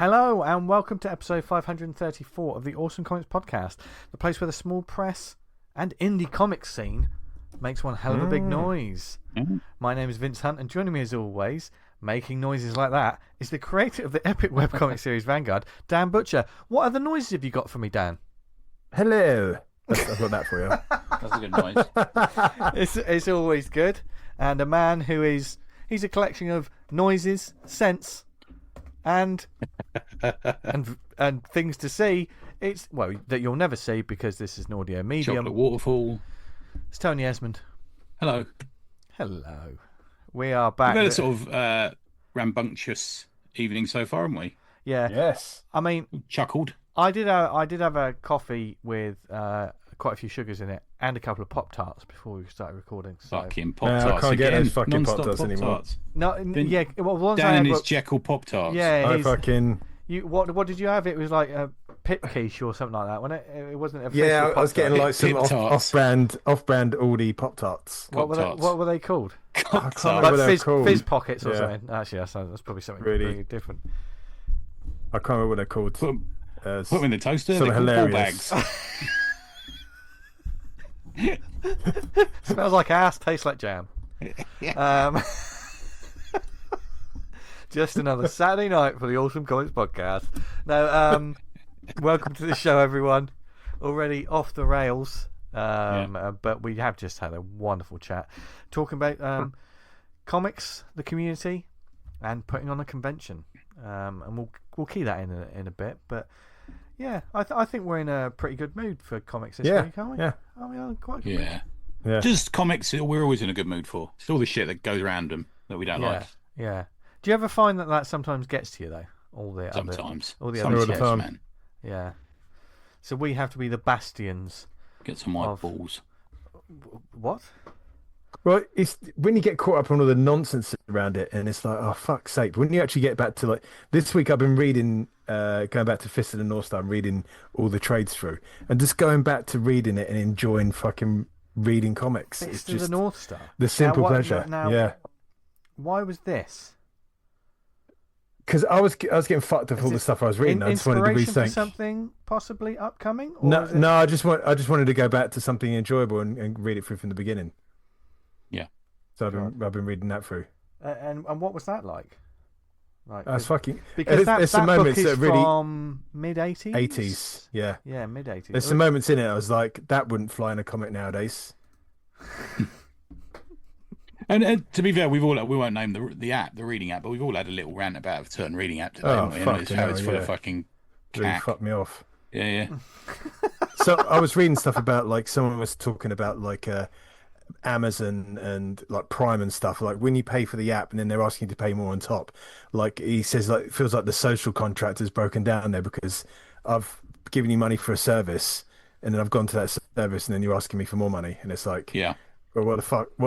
Hello and welcome to episode 534 of the Awesome Comics Podcast, the place where the small press and indie comics scene makes one hell of a big noise. My name is Vince Hunt, and joining me as always, making noises like that, is the creator of the epic webcomic series Vanguard, Dan Butcher. What other noises have you got for me, Dan? Hello. I've got that for you. That's a good noise. It's always good. And a man who he's a collection of noises, scents, and things to see. It's that you'll never see because this is an audio medium. Chocolate waterfall. It's Tony Esmond. Hello. We are back. We've had a sort of rambunctious evening so far, haven't we? Yeah. Yes. I mean, Chuckled. I did have a coffee with quite a few sugars in it and a couple of Pop Tarts before we started recording. So. Fucking Pop Tarts. I can't get again. those fucking Pop Tarts anymore. Pop-Tarts. No, yeah. Well, ones Dan I and had his were, Jekyll Pop Tarts. Yeah. What did you have? It was like a pip quiche or something like that, wasn't it? It wasn't a Yeah, I was getting like some off-brand Aldi Pop Tarts. What were they called? I can't remember Like what they're called. fizz pockets or something. Actually, that's probably something really different. I can't remember what they're called. Put them in the toaster. They're Something called ball hilarious. bags. Smells like ass, tastes like jam. Just another Saturday night for the Awesome Comics Podcast. Now, welcome to the show, everyone. Already off the rails, but we have just had a wonderful chat talking about comics, the community, and putting on a convention. And we'll key that in a bit, but. Yeah, I think we're in a pretty good mood for comics this week, aren't we? Yeah. I mean, I'm quite good. Yeah. Just comics, we're always in a good mood for. It's all the shit that goes around them that we don't like. Yeah. Do you ever find that sometimes gets to you, though? Sometimes. All the Some other shit, time. man. Yeah. So we have to be the bastions. Get some white balls. What? Well, it's when you get caught up on all the nonsense around it, and it's like, oh fuck's sake! When you actually get back to like this week, I've been reading, going back to Fist of the North Star, and reading all the trades through, and just going back to reading it and enjoying fucking reading comics. It's just the North Star. The simple pleasure. Now, why was this? Because I was getting fucked with all the stuff I was reading. I just wanted to Inspiration rethink for something possibly upcoming. No, I just wanted to go back to something enjoyable and read it through from the beginning. Yeah. So I've been reading that through. And what was that like? That's fucking because there's that some moments book is that really from mid-80s. 80s, yeah. Yeah, mid-80s. There's some moments in it I was like, that wouldn't fly in a comic nowadays. And to be fair, we won't name the reading app, but we've all had a little rant about a certain reading app today, haven't we? Fuck, It's full of fucking really cack. fucked me off. Yeah. So I was reading stuff about like someone was talking about like Amazon and like Prime and stuff, like when you pay for the app and then they're asking you to pay more on top. Like he says, like it feels like the social contract is broken down there because I've given you money for a service and then I've gone to that service and then you're asking me for more money, and it's like, Yeah. well, what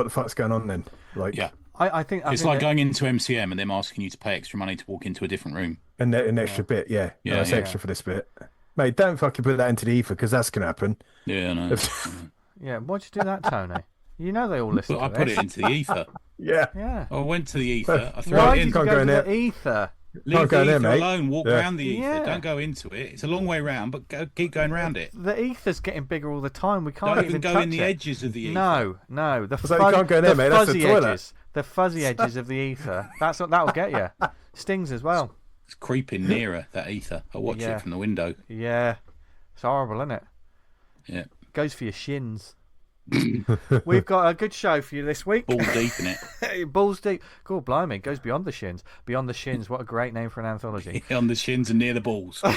the fuck's going on then? Like, Yeah. I think It's like going into MCM and them asking you to pay extra money to walk into a different room. and an extra bit, that's extra for this bit, mate. Don't fucking put that into the ether because that's gonna happen. Yeah, I know. Yeah, why'd you do that, Tony? You know they all listen But I to put this. it into the ether. Yeah. I went to the ether. I threw Why it did in. you Can't go go to in there. the ether? Leave Can't go in the there, ether mate. alone. Walk Yeah. around the ether. Yeah. Don't go into it. It's a long way round, but keep going round it. The ether's getting bigger all the time. We can't Don't even go touch in the it. edges of the ether. No. The like, you can't go in there, mate. That's the fuzzy toilet. edges. The fuzzy edges of the ether. That's what that'll get you. Stings as well. It's creeping nearer, that ether. I watch Yeah. it from the window. Yeah. It's horrible, isn't it? Yeah. Goes for your shins. We've got a good show for you this week. Ball deep in it. Balls deep. God blimey, it goes beyond the shins. Beyond the shins. What a great name for an anthology. On the shins and near the balls. They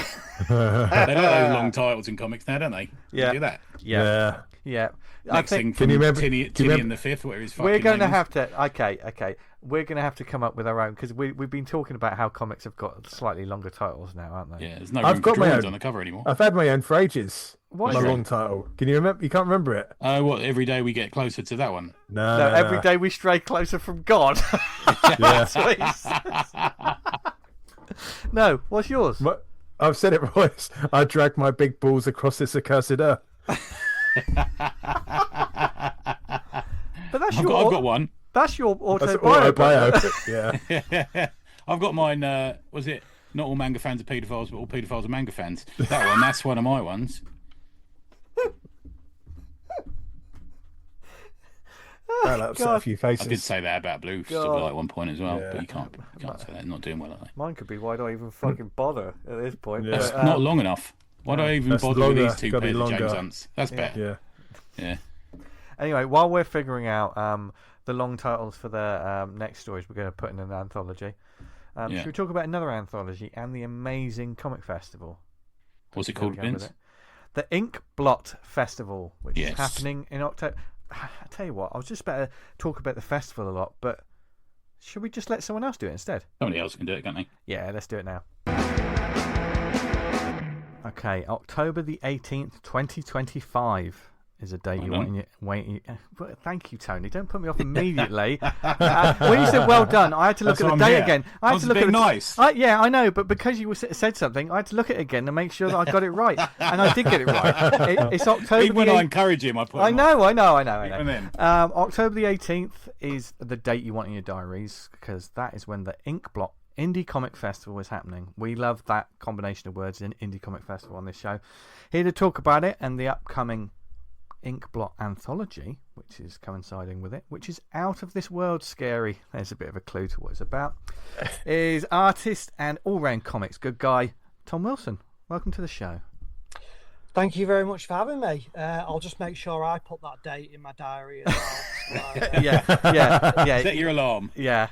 don't have long titles in comics now, don't they? Yeah. They do that. Yeah. I Next think thing Can from you remember- Tinny do you remember- and the Fifth, whatever his fucking we're going to name is. have to. Okay. We're going to have to come up with our own because we've been talking about how comics have got slightly longer titles now, aren't they? Yeah, there's no I've room got for my drawings own. on the cover anymore. I've had my own for ages. What My is it? long title. Can you remember? You can't remember it? Oh, what? Every day we get closer to that one. No. No, every day we stray closer from God. Yeah. That's what he says. No, what's yours? I've said it right. I drag my big balls across this accursed earth. But that's I've your. got That's your That's autobiography. autobio. Yeah. I've got mine. Was it not all manga fans are paedophiles, but all paedophiles are manga fans. That's one of my ones. That upset a few faces. I did say that about Blue Starlight at one point as well, but you can't say that. Not doing well, are they? Mine could be, why do I even fucking bother at this point? Yeah. It's not long enough. Why do I even bother with these two pairs of James Hunts? That's better. Yeah. Anyway, while we're figuring out the long titles for the next stories we're going to put in an anthology, should we talk about another anthology and the amazing comic festival? What's it called, Vince? The Inkblot Festival, which is happening in October. I tell you what, I was just about to talk about the festival a lot, but should we just let someone else do it instead? Somebody else can do it, can't they? Yeah, let's do it now. Okay, October the 18th, 2025 is a date you want. Thank you, Tony. Don't put me off immediately. When you said well done, I had to look at the date again. I had to look at nice. Yeah, I know, but because you said something, I had to look at it again to make sure that I got it right, and I did get it right. It's October. Even when I encourage him, I put. I know. And then, October the 18th is the date you want in your diaries, because that is when the Inkblot Indie Comic Festival is happening. We love that combination of words in Indie Comic Festival on this show. Here to talk about it and the upcoming Inkblot Anthology, which is coinciding with it, which is out of this world scary. There's a bit of a clue to what it's about. Is artist and all-round comics good guy Tom Wilson. Welcome to the show. Thank you very much for having me. I'll just make sure I put that date in my diary as well. Yeah. Set your alarm. Yeah.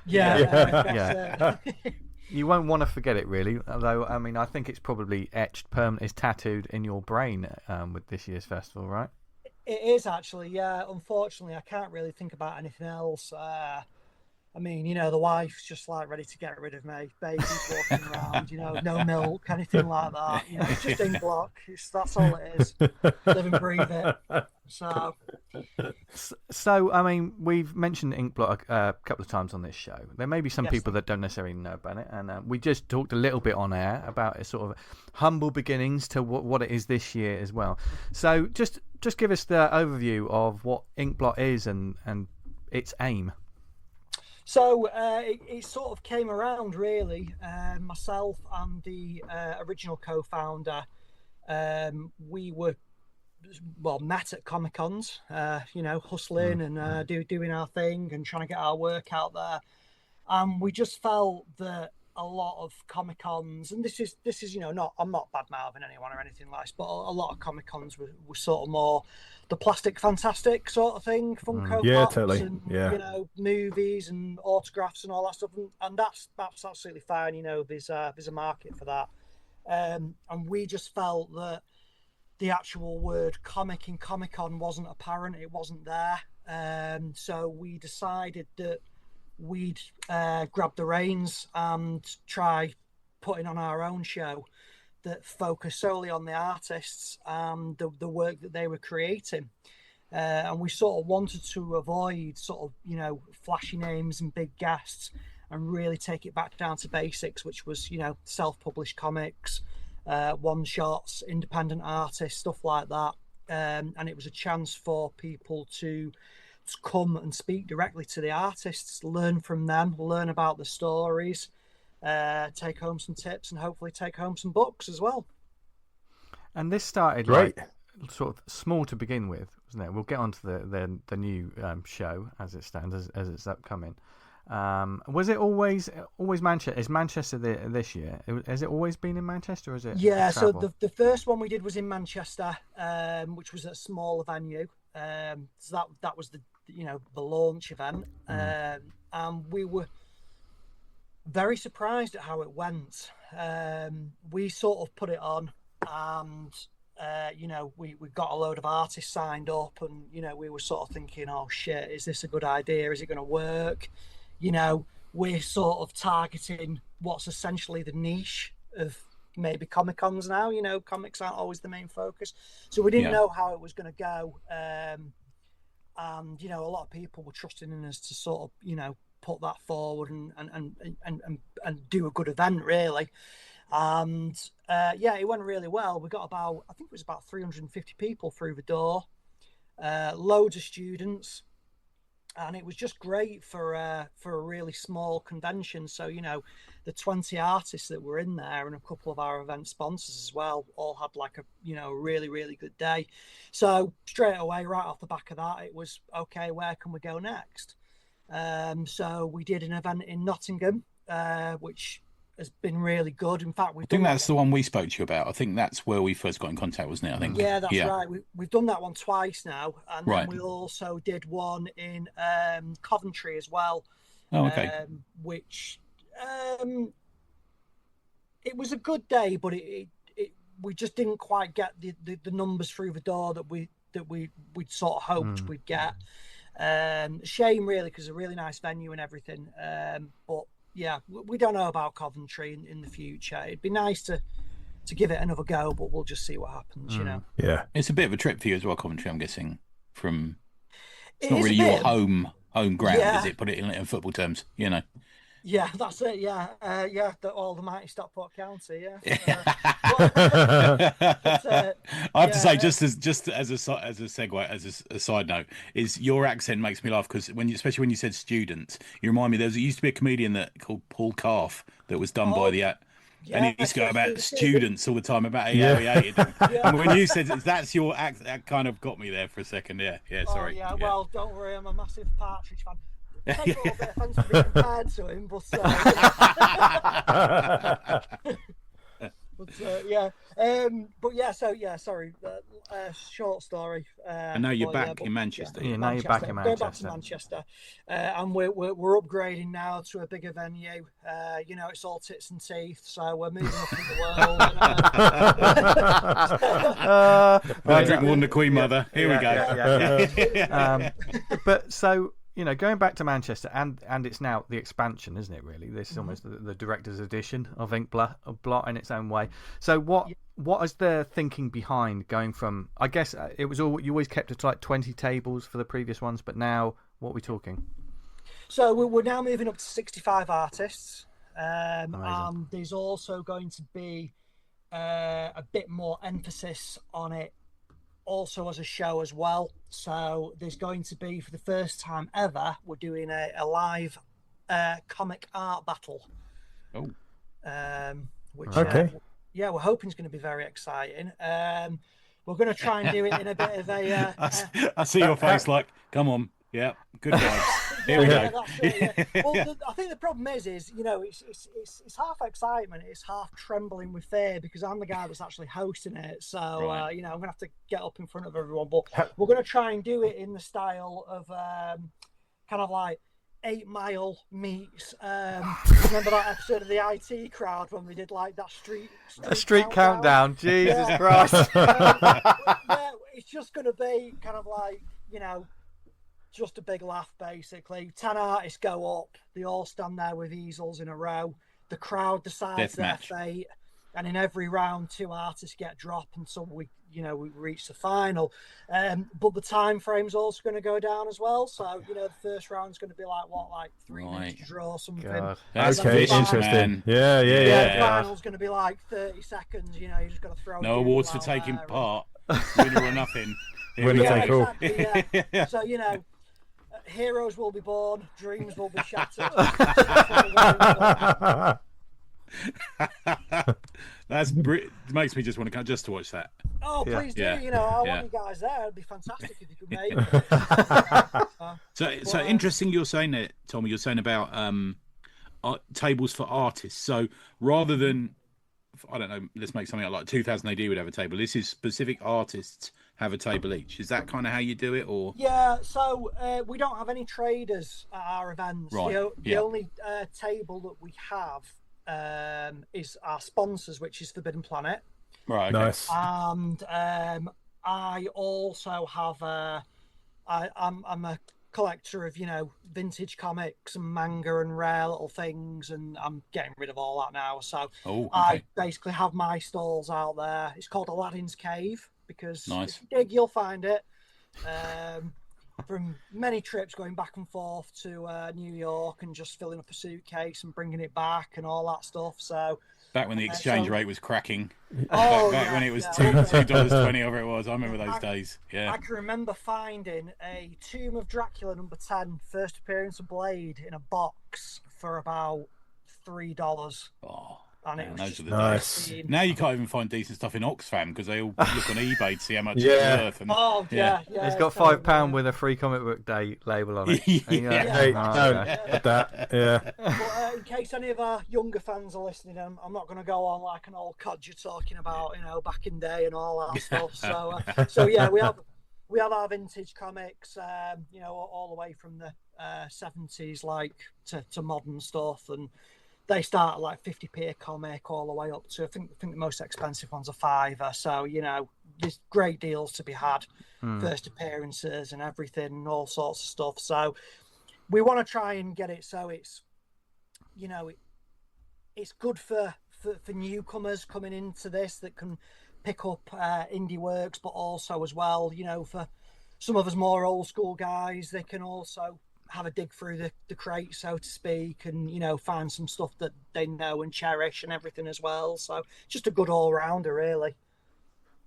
You won't want to forget it, really. Although, I mean, I think it's probably etched permanently, it's tattooed in your brain with this year's festival, right? It is actually, yeah. Unfortunately, I can't really think about anything else. I mean, the wife's just like ready to get rid of me. Baby's walking around, no milk, anything like that. It's just Inkblot. That's all it is. Live and breathe it. So, I mean, we've mentioned Inkblot a couple of times on this show. There may be some people that don't necessarily know about it, and we just talked a little bit on air about its sort of humble beginnings to what it is this year as well. So, just give us the overview of what Inkblot is and its aim. So it sort of came around, really. Myself and the original co-founder, we were met at Comic-Cons, hustling and doing our thing and trying to get our work out there. And we just felt that a lot of Comic-Cons, and this is I'm not bad-mouthing anyone or anything like this, but a lot of Comic-Cons were sort of more the plastic fantastic sort of thing, Funko Pops, totally, and movies and autographs and all that stuff, and that's absolutely fine. There's a market for that, and we just felt that the actual word comic in Comic-Con wasn't apparent, it wasn't there, so we decided that we'd grab the reins and try putting on our own show that focused solely on the artists and the work that they were creating. And we sort of wanted to avoid sort of, flashy names and big guests and really take it back down to basics, which was, self-published comics, one-shots, independent artists, stuff like that. And it was a chance for people to come and speak directly to the artists, learn from them, learn about the stories, take home some tips, and hopefully take home some books as well. And this started like sort of small to begin with, wasn't it? We'll get onto the new show as it stands, as it's upcoming. Was it always Manchester? Is Manchester this year? Has it always been in Manchester, or is it? Yeah. So the first one we did was in Manchester, which was at a smaller venue. So that was the launch event, and we were very surprised at how it went. We sort of put it on, and we got a load of artists signed up, and we were sort of thinking, oh shit, is this a good idea? Is it going to work? We're sort of targeting what's essentially the niche of maybe Comic-Cons now. Comics aren't always the main focus, so we didn't know how it was going to go. And a lot of people were trusting in us to sort of put that forward and do a good event, really. And it went really well. We got I think it was about 350 people through the door, loads of students, and it was just great for a really small convention. So the 20 artists that were in there and a couple of our event sponsors as well all had like a really, really good day. So straight away, right off the back of that, it was okay, where can we go next? So we did an event in Nottingham, which has been really good. In fact, I think that's the one we spoke to you about. I think that's where we first got in contact, wasn't it? I think. Yeah, that's right. We've done that one twice now, and right. then we also did one in Coventry as well. Oh, okay. Which it was a good day, but we just didn't quite get the numbers through the door that we'd sort of hoped we'd get. Shame really, because a really nice venue and everything. But yeah, we don't know about Coventry in the future. It'd be nice to give it another go, but we'll just see what happens. Yeah, it's a bit of a trip for you as well, Coventry. I'm guessing it's not really your home ground, is it? Put it in football terms, Yeah, that's it. Yeah, the mighty Stockport County. Yeah. I have to say, just as a segue, as a side note, is your accent makes me laugh because especially when you said students, you remind me. There used to be a comedian called Paul Calf that was done by the. And he used to go about students all the time, about how he hated them. And when you said that's your act, that kind of got me there for a second. Yeah, sorry. Well, don't worry, I'm a massive Partridge fan. Take a little bit of offence to be compared to him, sorry. Short story. And now you're back in Manchester. Yeah, now you're back in Manchester. Going back to Manchester, and we're upgrading now to a bigger venue. It's all tits and teeth, so we're moving up in the world. I drink more than the Queen Mother. Here we go. Yeah. But so. Going back to Manchester, and it's now the expansion, isn't it? Really, this is almost the director's edition of Inkblot in its own way. So, what is the thinking behind going from? I guess it was you always kept it to like 20 tables for the previous ones, but now what are we talking? So we're now moving up to 65 artists, and there's also going to be a bit more emphasis on it. Also as a show as well, so there's going to be, for the first time ever, we're doing a live comic art battle. Which we're hoping is going to be very exciting. We're going to try and do it in a bit of a I see your face like, come on, yeah, good vibes. Here we go. Well, I think the problem is it's half excitement, it's half trembling with fear, because I'm the guy that's actually hosting it. So I'm gonna have to get up in front of everyone, but we're gonna try and do it in the style of kind of like 8 Mile meets remember that episode of the IT Crowd when we did like that street countdown? Jesus Christ. It's just gonna be kind of like just a big laugh, basically. 10 artists go up, they all stand there with easels in a row, the crowd decides their fate, and in every round 2 artists get dropped until we reach the final. But the time frame's also going to go down as well, so the first round's going to be like 3 minutes to draw something. God. That's interesting, man. Yeah. The final's going to be like 30 seconds. You just got to throw no awards for taking part. Winner or nothing. Winner take all. Exactly, yeah. So heroes will be born, dreams will be shattered. Makes me just want to come just to watch that. Oh, please do. I want you guys there. It'd be fantastic if you could make it. So interesting you're saying that, Tommy. You're saying about tables for artists. So rather than, I don't know, let's make something like 2000 AD would have a table. This is specific artists have a table each. Is that kind of how you do it, or? Yeah, so we don't have any traders at our events. Right. The only table that we have is our sponsors, which is Forbidden Planet. Right. Okay. Nice. And I also have I'm a collector of vintage comics and manga and rare little things, and I'm getting rid of all that now. So I basically have my stalls out there. It's called Aladdin's Cave, because if you dig, you'll find it. from many trips going back and forth to New York and just filling up a suitcase and bringing it back and all that stuff. So back when the exchange rate was cracking. Oh, back when it was yeah. $2.20, whatever it was. I remember those days. Yeah. I can remember finding a Tomb of Dracula #10 first appearance of Blade in a box for about $3. Oh. And it Man, was those just are the nice. days. Now you can't even find decent stuff in Oxfam because they all look on eBay to see how much Yeah. it's worth. And, Oh yeah. It's got £5 with a free comic book day label on it. And you're like, Hey, "Oh, no, okay." that, yeah. But in case any of our younger fans are listening, I'm not going to go on like an old codger talking about back in day and all that stuff. So yeah, we have our vintage comics, all the way from the 70s, like to modern stuff, and they start at like 50p a comic all the way up to I think the most expensive ones are £5. So there's great deals to be had, first appearances and everything, and all sorts of stuff. So we want to try and get it so it's it's good for newcomers coming into this that can pick up indie works, but also as well, for some of us more old school guys, they can also have a dig through the crate, so to speak, and find some stuff that they know and cherish and everything as well. So just a good all-rounder, really.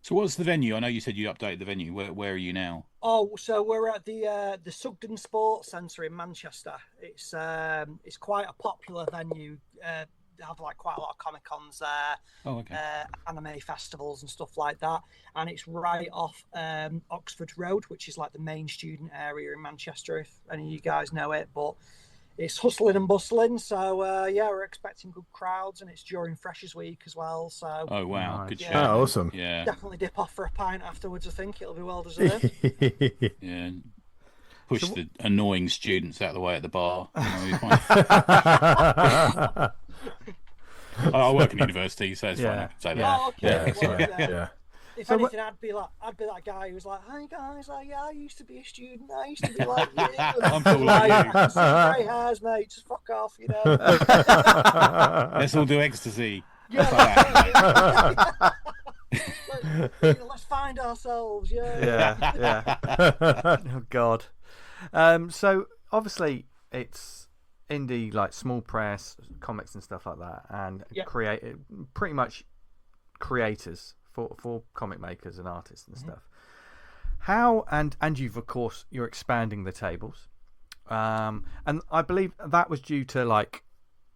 So what's the venue? I know you said you updated the venue. Where are you now? Oh, so we're at the Sugden Sports Centre in Manchester. It's quite a popular venue. They have like quite a lot of Comic Cons there, Oh, okay. anime festivals and stuff like that, and it's right off Oxford Road, which is like the main student area in Manchester, if any of you guys know it. But it's hustling and bustling, so we're expecting good crowds, and it's during Freshers Week as well. So Oh wow, Nice. good Yeah. shout. Oh, awesome. Yeah, definitely dip off for a pint afterwards. I think it'll be well deserved. yeah. Push the annoying students out of the way at the bar. I work in university, so it's fine. I can say that. Oh, okay. Yeah, Well, yeah. If So anything, I'd be that guy who's like, "Hi guys, like, yeah, I used to be a student. I used to be like you. I'm cool like you. I see grey hairs, mate. Just fuck off, Let's all do ecstasy. Yeah. Let's find ourselves. Yeah. Oh God. So obviously it's indie, like small press comics and stuff like that, and pretty much creators for comic makers and artists and stuff. How and you're expanding the tables, and I believe that was due to like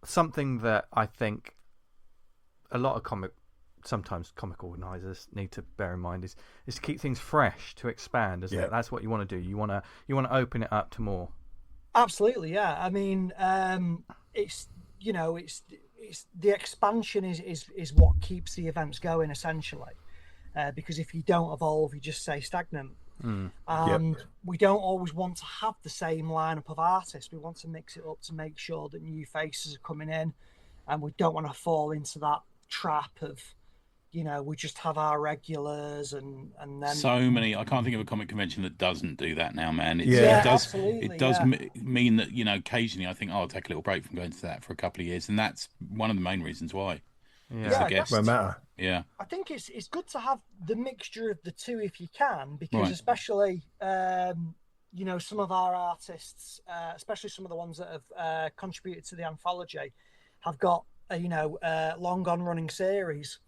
something that I think a lot of comic organisers need to bear in mind is to keep things fresh, to expand, isn't it? That's what you want to do. You want to open it up to more. Absolutely, yeah. I mean, it's the expansion is what keeps the events going, essentially, because if you don't evolve, you just stay stagnant. And we don't always want to have the same lineup of artists. We want to mix it up to make sure that new faces are coming in, and we don't want to fall into that trap of we just have our regulars and then so many. I can't think of a comic convention that doesn't do that now, man. It does mean that occasionally I think I'll take a little break from going to that for a couple of years, and that's one of the main reasons why. Yeah, Won't matter. Yeah, I think it's good to have the mixture of the two if you can, because especially some of our artists, especially some of the ones that have contributed to the anthology, have got a long on running series.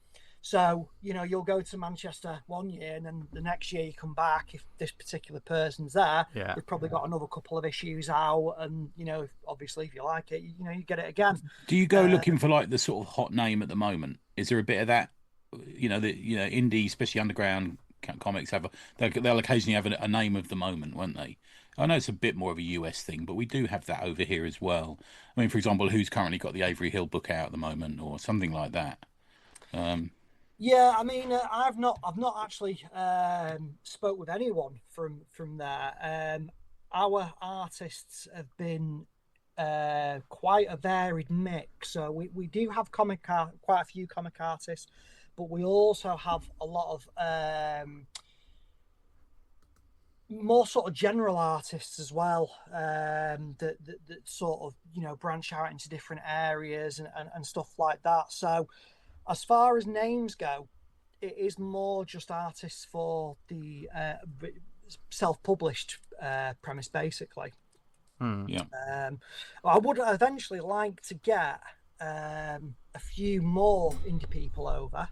So, you'll go to Manchester one year, and then the next year you come back. If this particular person's there, they've probably got another couple of issues out, and obviously if you like it, you get it again. Do you go looking for like the sort of hot name at the moment? Is there a bit of that? Indie, especially underground comics they'll occasionally have a name of the moment, won't they? I know it's a bit more of a US thing, but we do have that over here as well. I mean, for example, who's currently got the Avery Hill book out at the moment, or something like that. Yeah, I mean, I've not actually spoke with anyone from there. Our artists have been quite a varied mix. So we do have quite a few comic artists, but we also have a lot of more sort of general artists as well, that sort of branch out into different areas and stuff like that. So as far as names go, it is more just artists for the self-published premise, basically. Yeah. I would eventually like to get a few more indie people over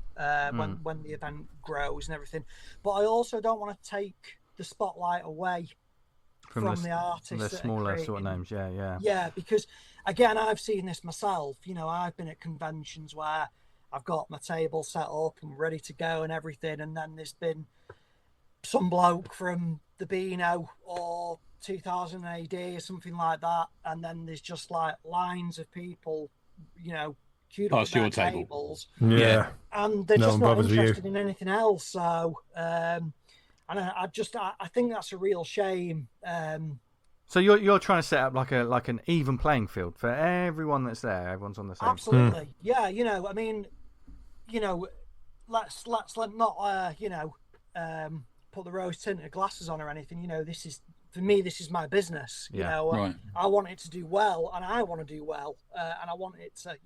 when the event grows and everything, but I also don't want to take the spotlight away from the artists, the smaller sort of names. Yeah, because again, I've seen this myself. I've been at conventions where I've got my table set up and ready to go and everything, and then there's been some bloke from the Beano or 2000 AD or something like that, and then there's just like lines of people, queued up Past at your their table. tables, Yeah. and they're No just one not bothers with you. interested in anything else. So, and I think that's a real shame. So you're trying to set up like an even playing field for everyone that's there. Everyone's on the same. Absolutely, yeah. I mean, let's not put the rose tinted glasses on or anything. This is, for me, this is my business. Right. I want it to do well, and I want to do well, and I want it to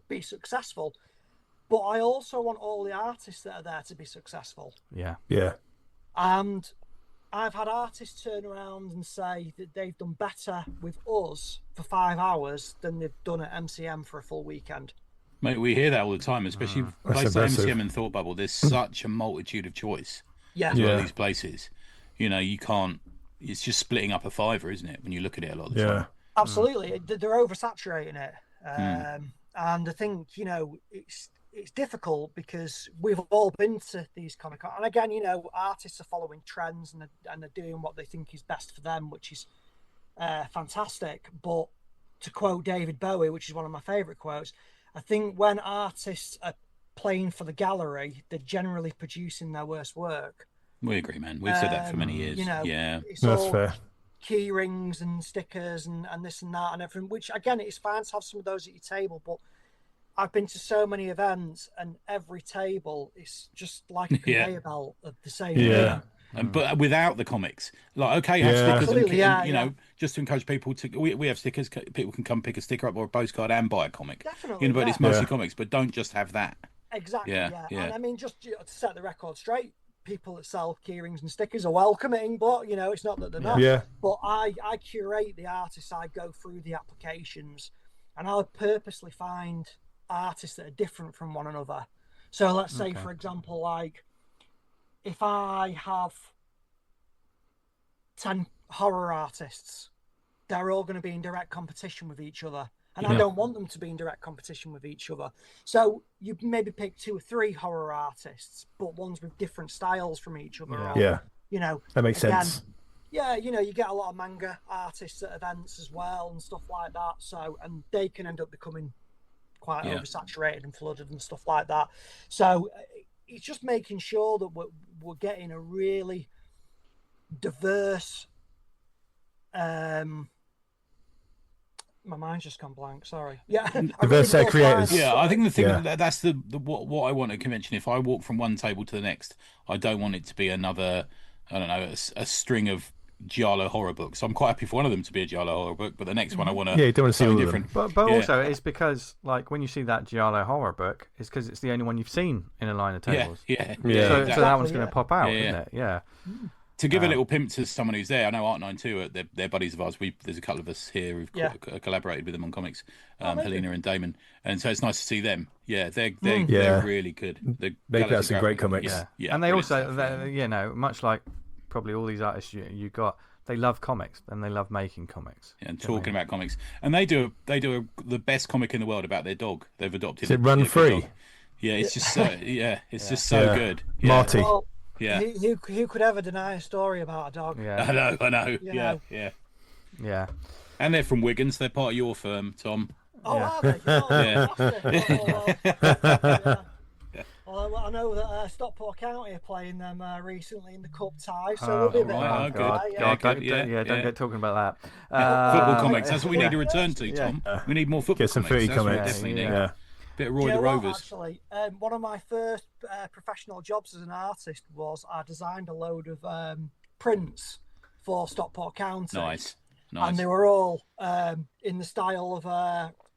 be successful. But I also want all the artists that are there to be successful. Yeah. And I've had artists turn around and say that they've done better with us for 5 hours than they've done at MCM for a full weekend. Mate, we hear that all the time, especially places like MCM and Thought Bubble. There's such a multitude of choice. Yeah. As well, these places. You can't. It's just splitting up a fiver, isn't it? When you look at it a lot of the time. Absolutely. They're oversaturating it. And I think, it's difficult because we've all been to these Comic-Con. And again, artists are following trends and they're doing what they think is best for them, which is fantastic. But to quote David Bowie, which is one of my favourite quotes, I think when artists are playing for the gallery, they're generally producing their worst work. We agree, man. We've said that for many years. It's That's all fair. key rings and stickers and this and that and everything, which again, it's fine to have some of those at your table, but I've been to so many events and every table is just like a conveyor belt of the same thing. But without the comics, have stickers, Absolutely, just to encourage people to. We have stickers. People can come pick a sticker up or a postcard and buy a comic. Definitely, but it's mostly comics. But don't just have that. Exactly. Yeah. And I mean, just to set the record straight, people that sell keyrings and stickers are welcoming, but it's not that they're not. Yeah. But I curate the artists. I go through the applications, and I'll purposely find artists that are different from one another. So let's say, for example, like if I have 10 horror artists, they're all going to be in direct competition with each other. And I don't want them to be in direct competition with each other. So you maybe pick 2 or 3 horror artists, but ones with different styles from each other. That makes sense. Yeah, you get a lot of manga artists at events as well and stuff like that. So, and they can end up becoming quite oversaturated and flooded and stuff like that. So it's just making sure that we're getting a really diverse my mind's just gone blank, sorry. Diverse set of creators. I think the thing that's the what I want at a convention. If I walk from one table to the next, I don't want it to be another, I don't know, a string of Giallo horror books. I'm quite happy for one of them to be a Giallo horror book, but the next one I want to you don't want to see all different. of them. But also it's because like when you see that Giallo horror book, it's because it's the only one you've seen in a line of tables. So that one's going to pop out, isn't it? Yeah. To give a little pimp to someone who's there, I know Art92, they're buddies of ours. There's a couple of us here who've collaborated with them on comics, Helena and Damon, and so it's nice to see them. Yeah, they're really good. They put out some great comics. And they also, much like probably all these artists you got, they love comics and they love making comics. And talking about comics, and they do the best comic in the world about their dog. They've adopted. Is it Run Free? Yeah, it's just so just so good. Marty. Well, yeah. Who could ever deny a story about a dog? Yeah. I know. Yeah. And they're from Wigan, so they're part of your firm, Tom. Oh, are they? Well, I know that Stockport County are playing them recently in the Cup tie, so we'll be a bit right. Don't get talking about that. Football comics, that's what we need to return to, Tom. We need more football Get some footy comics. comics. Bit of Roy the Rovers. Actually, one of my first professional jobs as an artist was I designed a load of prints for Stockport County. Nice. And they were all in the style of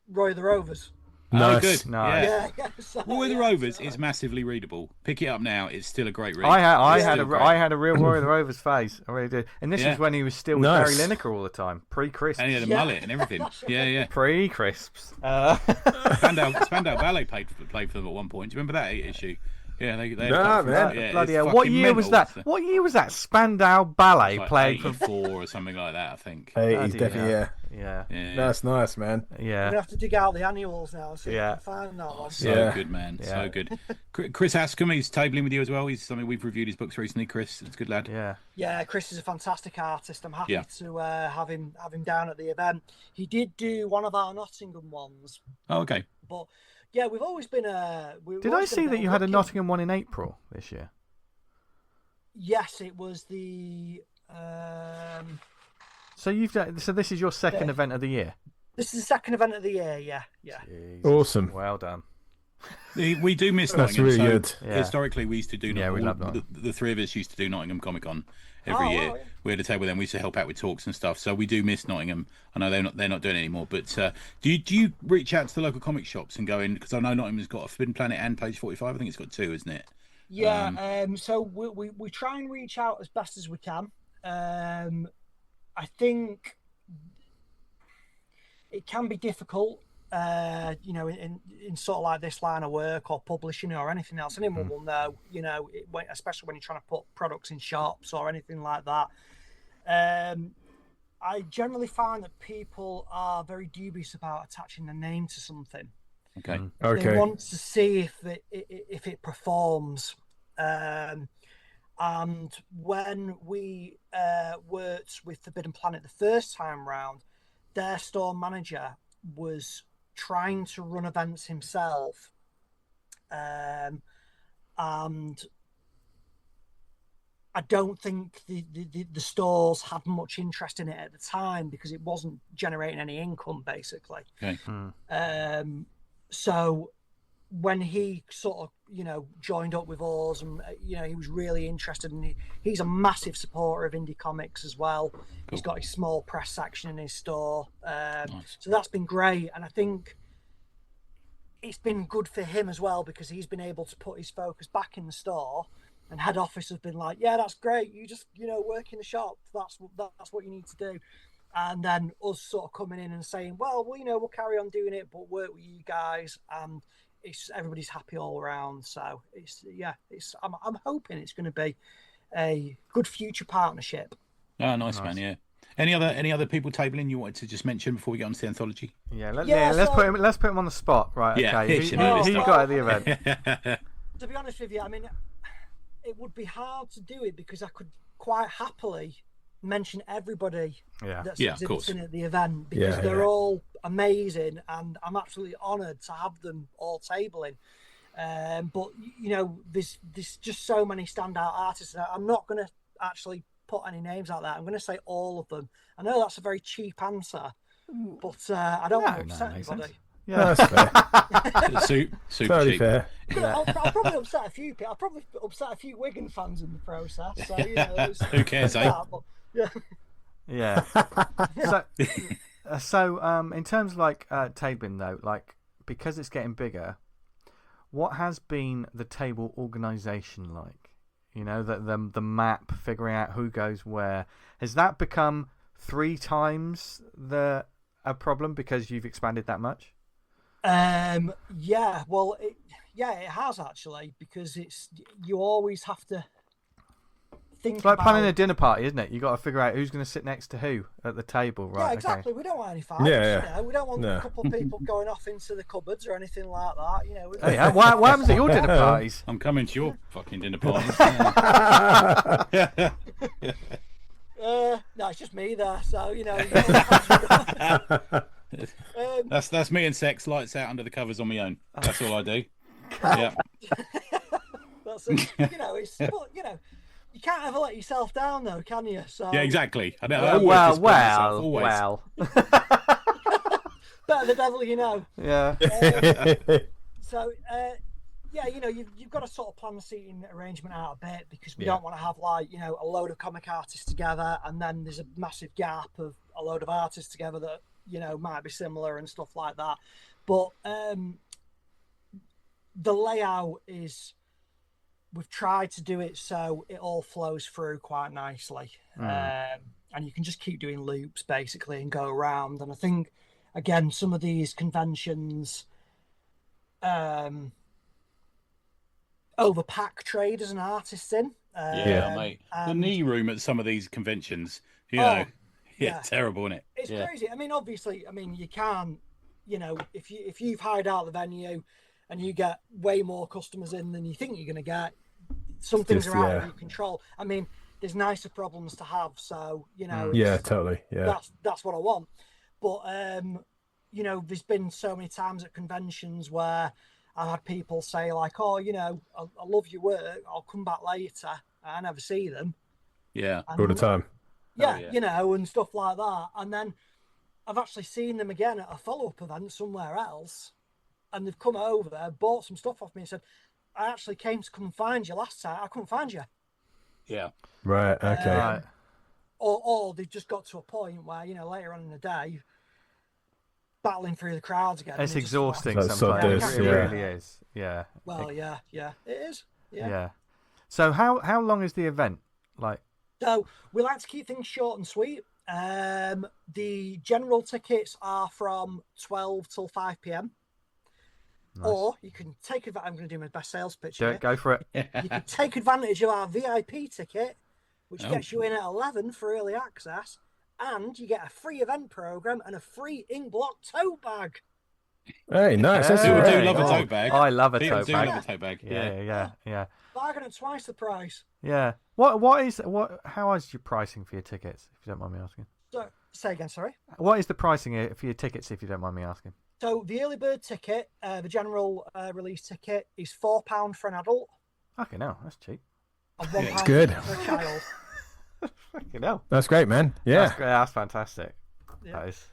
Roy the Rovers. Nice. Oh, good. Nice. Yeah. So, Roy the yeah, Rovers so- is massively readable. Pick it up now; it's still a great read. I It's had still great. I had a real Roy the Rovers phase. I really did. And this Yeah. was when he was still with Barry Nice. Lineker all the time, pre-crisps. And he had a Yeah. mullet and everything. Yeah. Pre-crisps. Spandau Ballet played for them at one point. Do you remember that issue? Yeah, they had a Nah, couple of- man. yeah, Bloody it's hell. What fucking year was mental. that? What year was that? Spandau Ballet Like played for. 84 or something like that, I think. Hey, Bloody he's definitely hell. yeah. Yeah. That's nice, man. I'm Yeah. gonna have to dig out the annuals now and see if Yeah. I can find that one. So Yeah. good, man. Yeah. So good. Chris Ascombe, he's tabling with you as well. He's something we've reviewed his books recently. Chris, it's a good lad. Yeah. Yeah, Chris is a fantastic artist. I'm happy Yeah. to have him down at the event. He did do one of our Nottingham ones, Oh, okay. but yeah, we've always been Did I see that you had a Nottingham one in April this year? Yes, it was the. So you've done, so this is your second Yeah. event of the year. This is the second event of the year. Yeah. Jesus. Awesome. Well done. We do miss That's Nottingham. really So good. Yeah. historically, we used to do Yeah, we love the, Nottingham. the three of us used to do Nottingham Comic Con every Oh, year. wow, yeah. We had a table with them. We used to help out with talks and stuff. So we do miss Nottingham. I know they're not doing it anymore. But do you reach out to the local comic shops and go in? Because I know Nottingham's got a Forbidden Planet and Page 45. I think it's got two, isn't it? Yeah. So we try and reach out as best as we can. I think it can be difficult, in sort of like this line of work or publishing or anything else. Anyone will know, especially when you're trying to put products in shops or anything like that. I generally find that people are very dubious about attaching their name to something. Okay. They Okay. want to see if it performs. And when we worked with Forbidden Planet the first time round, their store manager was trying to run events himself, and I don't think the stores had much interest in it at the time because it wasn't generating any income, basically. Okay. So when he sort of, joined up with us and, he was really interested, and he's a massive supporter of indie comics as well. Cool. He's got his small press section in his store. Nice. So that's been great. And I think it's been good for him as well because he's been able to put his focus back in the store, and head office have been like, yeah, that's great. You just, work in the shop. That's what you need to do. And then us sort of coming in and saying, well, we'll carry on doing it, but work with you guys. And everybody's happy all around. So I'm hoping it's going to be a good future partnership. Oh, nice, man. Yeah. Any other people tabling you wanted to just mention before we get on to the anthology? Yeah, let's put him on the spot, right? Yeah, okay. you Who know this you stuff. got at the event? To be honest with you, I mean, it would be hard to do it because I could quite happily mention everybody that's exhibiting at the event because they're all amazing, and I'm absolutely honoured to have them all tabling. But there's just so many standout artists. I'm not going to actually put any names out there. I'm going to say all of them. I know that's a very cheap answer, but I don't want to upset anybody. Yeah, that's fair. Super Totally cheap. fair. I'll probably upset a few people. I'll probably upset a few Wigan fans in the process. So, Who cares, eh? Yeah. So in terms of tabling though, because it's getting bigger, what has been the table organisation like? The map, figuring out who goes where. Has that become 3 times a problem because you've expanded that much? Yeah. Well, it has actually, because you always have to think. It's like planning a dinner party, isn't it? You got to figure out who's going to sit next to who at the table, right? Yeah, exactly. Okay. We don't want any fights. We don't want a couple of people going off into the cupboards or anything like that. What happens at your dinner parties? I'm coming to your fucking dinner party. No, it's just me there, so That's me and sex, lights out under the covers on my own. That's all I do. Yeah. That's it. It's you can't ever let yourself down, though, can you? So Yeah, exactly. I know. I always disappoint myself, always. Well. better the devil you know. Yeah. So you've got to sort of plan the seating arrangement out a bit because we don't want to have a load of comic artists together and then there's a massive gap of a load of artists together that might be similar and stuff like that. But the layout is, we've tried to do it so it all flows through quite nicely. And you can just keep doing loops basically and go around. And I think, again, some of these conventions overpack traders and artists in. Mate. The knee room at some of these conventions, you know, terrible, isn't it? It's crazy. I mean, obviously, you can't, if you've hired out the venue and you get way more customers in than you think you're going to get, some things are out of your control. I mean, there's nicer problems to have, so totally, that's what I want. But there's been so many times at conventions where I've had people say like, oh, I love your work, I'll come back later. I never see them. Yeah, all the time. And stuff like that. And then I've actually seen them again at a follow-up event somewhere else, and they've come over, bought some stuff off me and said, I actually came to come and find you last time, I couldn't find you. Yeah. Right, okay. Right. Or they've just got to a point where, later on in the day, battling through the crowds again. It's exhausting That's sometimes. so It yeah. really is. Yeah. Well, yeah, it is. Yeah. So how long is the event? Like, so we like to keep things short and sweet. The general tickets are from 12 till 5 p.m. Nice. Or you can take advantage. I'm going to do my best sales pitch here. Go for it. You can take advantage of our VIP ticket, which gets you in at 11 for early access, and you get a free event program and a free Inkblot tote bag. Hey, nice. That's People right. do love a tote bag. I love a People tote do bag. love a tote bag. Yeah. Bargain at twice the price. Yeah. How is your pricing for your tickets, if you don't mind me asking? So, say again, sorry. What is the pricing for your tickets, if you don't mind me asking? So the early bird ticket, the general release ticket, is £4 for an adult. Okay, no, that's cheap. And £1 It's good. for a child. Fucking hell. That's great, man. Yeah. That's fantastic. Yeah. That is.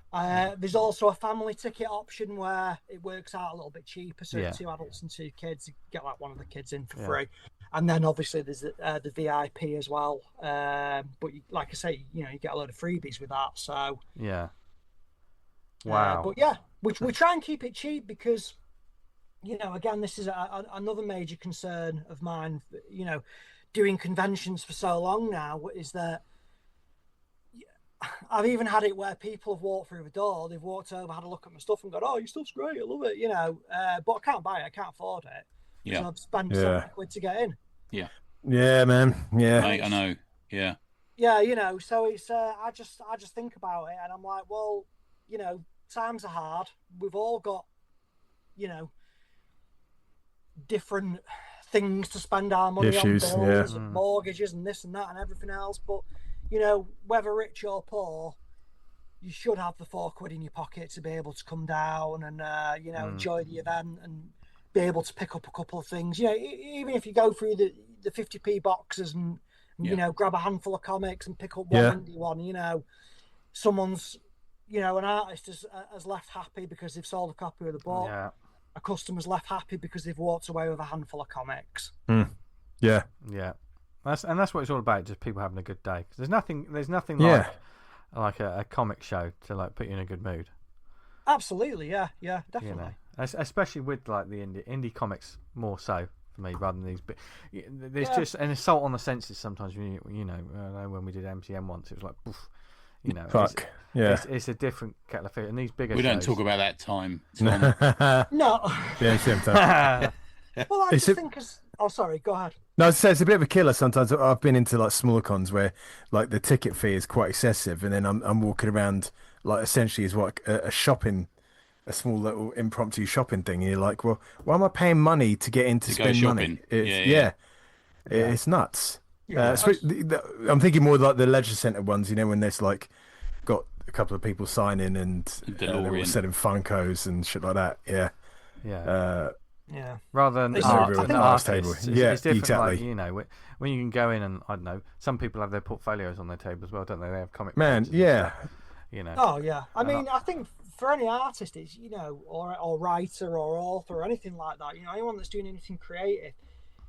There's also a family ticket option where it works out a little bit cheaper. So 2 adults and 2 kids, you get like one of the kids in for free. And then obviously there's the VIP as well. But like I say, you get a load of freebies with that. So yeah. Wow. But yeah, we try and keep it cheap because, again, this is another major concern of mine. Doing conventions for so long now is that I've even had it where people have walked through the door, they've walked over, had a look at my stuff and gone, oh, your stuff's great, I love it, but I can't buy it, I can't afford it. Yeah. So I've spent £7 to get in. Yeah. Yeah, man. Yeah. Mate, I know. Yeah. Yeah, so it's I just think about it and I'm like, well, times are hard. We've all got, different things to spend our money Issues, on, bills and mortgages and this and that and everything else. But, whether rich or poor, you should have the £4 in your pocket to be able to come down and, enjoy the event and be able to pick up a couple of things. Even if you go through the 50p boxes and grab a handful of comics and pick up one indie one, someone's, an artist has left happy because they've sold a copy of the book. Yeah. A customer's left happy because they've walked away with a handful of comics. Yeah. Yeah. That's what it's all about, just people having a good day. 'Cause there's nothing like a comic show to like put you in a good mood. Absolutely, yeah, definitely. Especially with like the indie comics more so for me rather than these. But there's just an assault on the senses sometimes. When when we did MTM once, it was like, poof, Fuck. It's a different kettle of fish. And these bigger We shows, don't talk about that time. No. Yeah, same time. Well, I just think oh, sorry, go ahead. No, it's a bit of a killer sometimes. I've been into like smaller cons where like the ticket fee is quite excessive, and then I'm walking around like essentially is what a small little impromptu shopping thing. And you're like, well, why am I paying money to get in to spend money? It's nuts. I'm thinking more like the leisure centre ones, when there's like got a couple of people signing and they're all selling Funkos and shit like that. Yeah. Rather than It's an artist, table. it's different. Exactly. Like, when you can go in and I don't know, some people have their portfolios on their table as well, don't they? They have comic. Man, pages and stuff, Oh yeah. I mean, I think for any artist, it's or writer or author or anything like that. Anyone that's doing anything creative,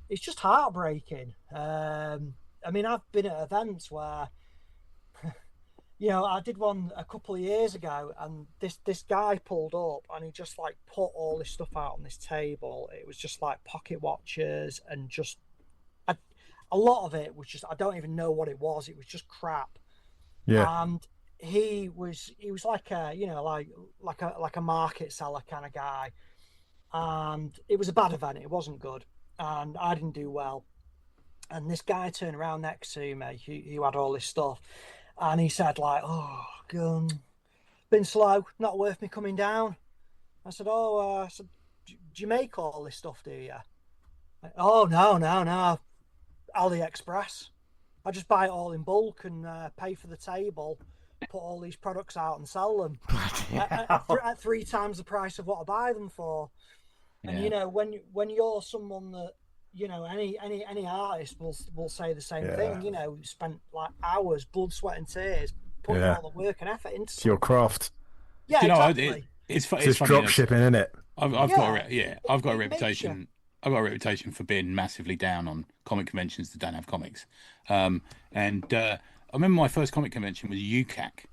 it's just heartbreaking. I mean, I've been at events where, You know, I did one a couple of years ago, and this guy pulled up, and he just like put all this stuff out on this table. It was just like pocket watches, and just a lot of it was just, I don't even know what it was. It was just crap. Yeah. And he was like a, you know, like a market seller kind of guy. And it was a bad event. It wasn't good, and I didn't do well. And this guy turned around next to me, who had all this stuff, and he said like, "Oh, gun, been slow, not worth me coming down." I said, "Oh, do you make all this stuff, do you?" Like, "Oh, no, AliExpress. I just buy it all in bulk and pay for the table, put all these products out and sell them at 3 times the price of what I buy them for." And you know, when you're someone that, you know, any artist will say the same thing. You know, spent like hours, blood, sweat, and tears, putting all the work and effort into It's your craft. Yeah, exactly. Know, it's just drop shipping, isn't it? I've got a reputation. I've got a reputation for being massively down on comic conventions that don't have comics. I remember my first comic convention was UCAC.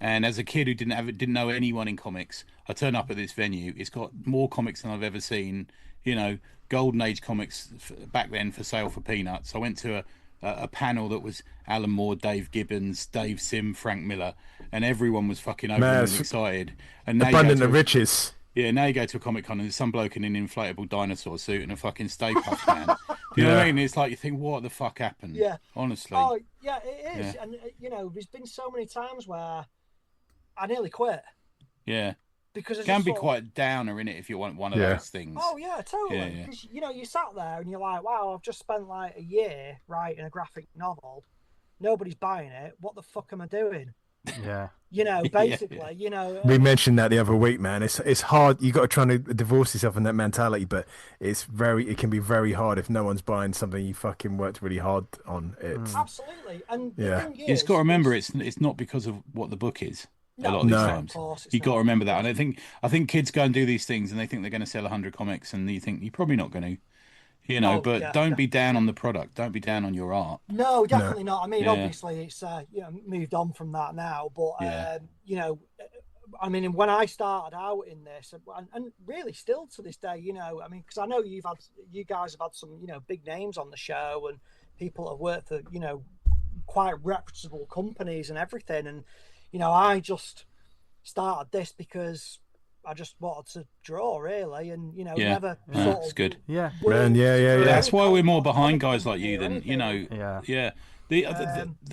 And as a kid who didn't know anyone in comics, I turned up at this venue. It's got more comics than I've ever seen. You know, golden age comics back then for sale for peanuts. I went to a panel that was Alan Moore, Dave Gibbons, Dave Sim, Frank Miller, and everyone was fucking over and excited. And now abundant of riches. Yeah, now you go to a Comic Con and there's some bloke in an inflatable dinosaur suit and a fucking Stay Puft Man. You know what I mean? It's like you think, what the fuck happened? Yeah, honestly. Oh, yeah, it is. Yeah. And you know, there's been so many times where I nearly quit. Yeah. Because it can be quite downer in it if you want one of those things. Oh yeah, totally. Because you know, you sat there and you're like, wow, I've just spent like a year writing a graphic novel. Nobody's buying it. What the fuck am I doing? Yeah. You know, basically, you know. We mentioned that the other week, man. It's hard. You got to try to divorce yourself from that mentality, but it can be very hard if no one's buying something you fucking worked really hard on. It's absolutely. And the thing is, you've got to remember it's not because of what the book is. A lot of these times, you got to remember that. And I think kids go and do these things, and they think they're going to sell 100 comics, and you think you're probably not going to, you know. But don't be down on the product. Don't be down on your art. No, definitely not. I mean, obviously, it's you know, moved on from that now. But you know, I mean, when I started out in this, and really still to this day, you know, I mean, because I know you guys have had some, you know, big names on the show, and people that have worked for, you know, quite reputable companies and everything, and you know, I just started this because I just wanted to draw, really, and you know, never sort of good. Yeah. That's why we're more behind guys like you than you know.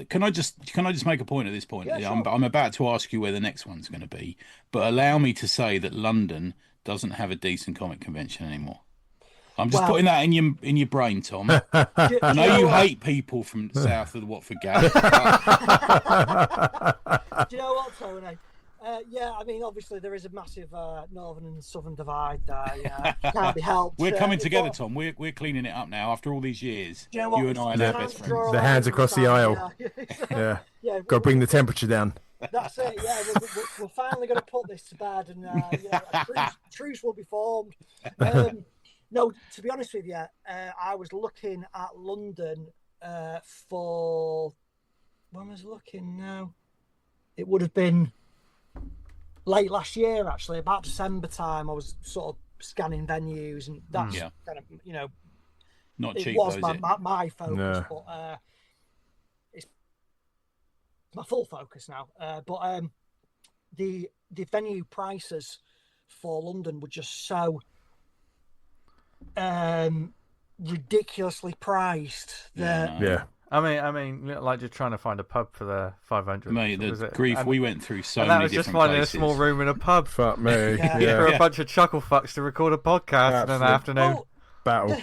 Can I just make a point at this point? Yeah, sure. I'm about to ask you where the next one's going to be, but allow me to say that London doesn't have a decent comic convention anymore. I'm just putting that in your brain, Tom. I know you hate people from south of the Watford Gap. Do you know what, Tony? Yeah, I mean, obviously there is a massive northern and southern divide there. Yeah, can't be helped. We're coming together, Tom. We're cleaning it up now after all these years. Do you know what? You and I are best friends. The hands across the aisle. Yeah. Got to bring the temperature down. That's it. Yeah, we're finally going to put this to bed, and you know, a truce will be formed. No, to be honest with you, I was looking at London for, when was I looking now? It would have been late last year, actually, about December time. I was sort of scanning venues, and that's kind of, you know, not cheap. It was though, my focus, but it's my full focus now. But the venue prices for London were just so ridiculously priced. I mean, like just trying to find a pub for the 500. Mate, the grief we went through so many different places. That was just finding a small room in a pub. Fuck me. For a bunch of chuckle fucks to record a podcast in an afternoon. Battle.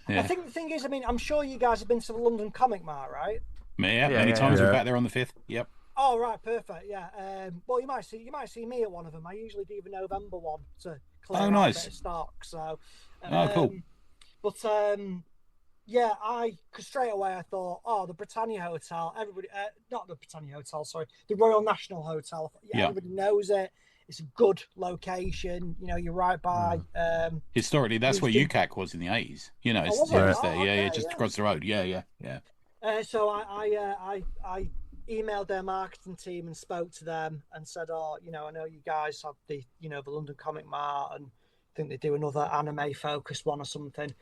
I think the thing is, I mean, I'm sure you guys have been to the London Comic Mart, right? Many times. We're back there on the 5th. Yep. Oh right, perfect. Yeah. Well, you might see me at one of them. I usually do the November one to clear out a bit of stock. So. Cool. But because straight away I thought, the Britannia Hotel. Everybody, not the Britannia Hotel. Sorry, the Royal National Hotel. Everybody knows it. It's a good location. You know, you're right by. Historically, that's where UCAC was in the 80s. You know, it's there. Just across the road. Yeah. So I emailed their marketing team and spoke to them and said, "Oh, I know you guys have the London Comic Mart, and I think they do another anime focused one or something."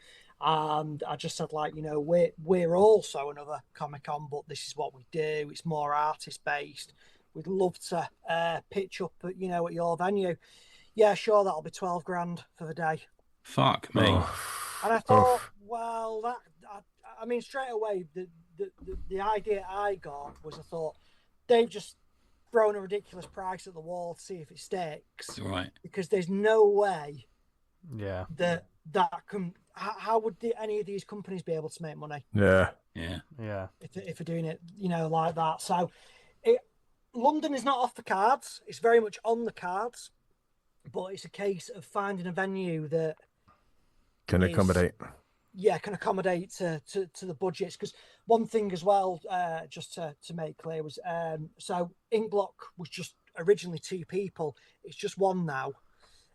And I just said, like, we're also another Comic-Con, but this is what we do. It's more artist based. We'd love to pitch up at your venue. Yeah, sure, that'll be 12 grand for the day. Fuck me. And I thought, well, I mean, straight away, the idea I got was, I thought, they've just thrown a ridiculous price at the wall to see if it sticks. Right. Because there's no way that can... How would any of these companies be able to make money? Yeah. If they're doing it, like that. So, London is not off the cards. It's very much on the cards. But it's a case of finding a venue that can accommodate. Yeah, can accommodate to the budgets. Because one thing as well, just to make clear, was so Inkblot was just originally 2 people. It's just 1 now.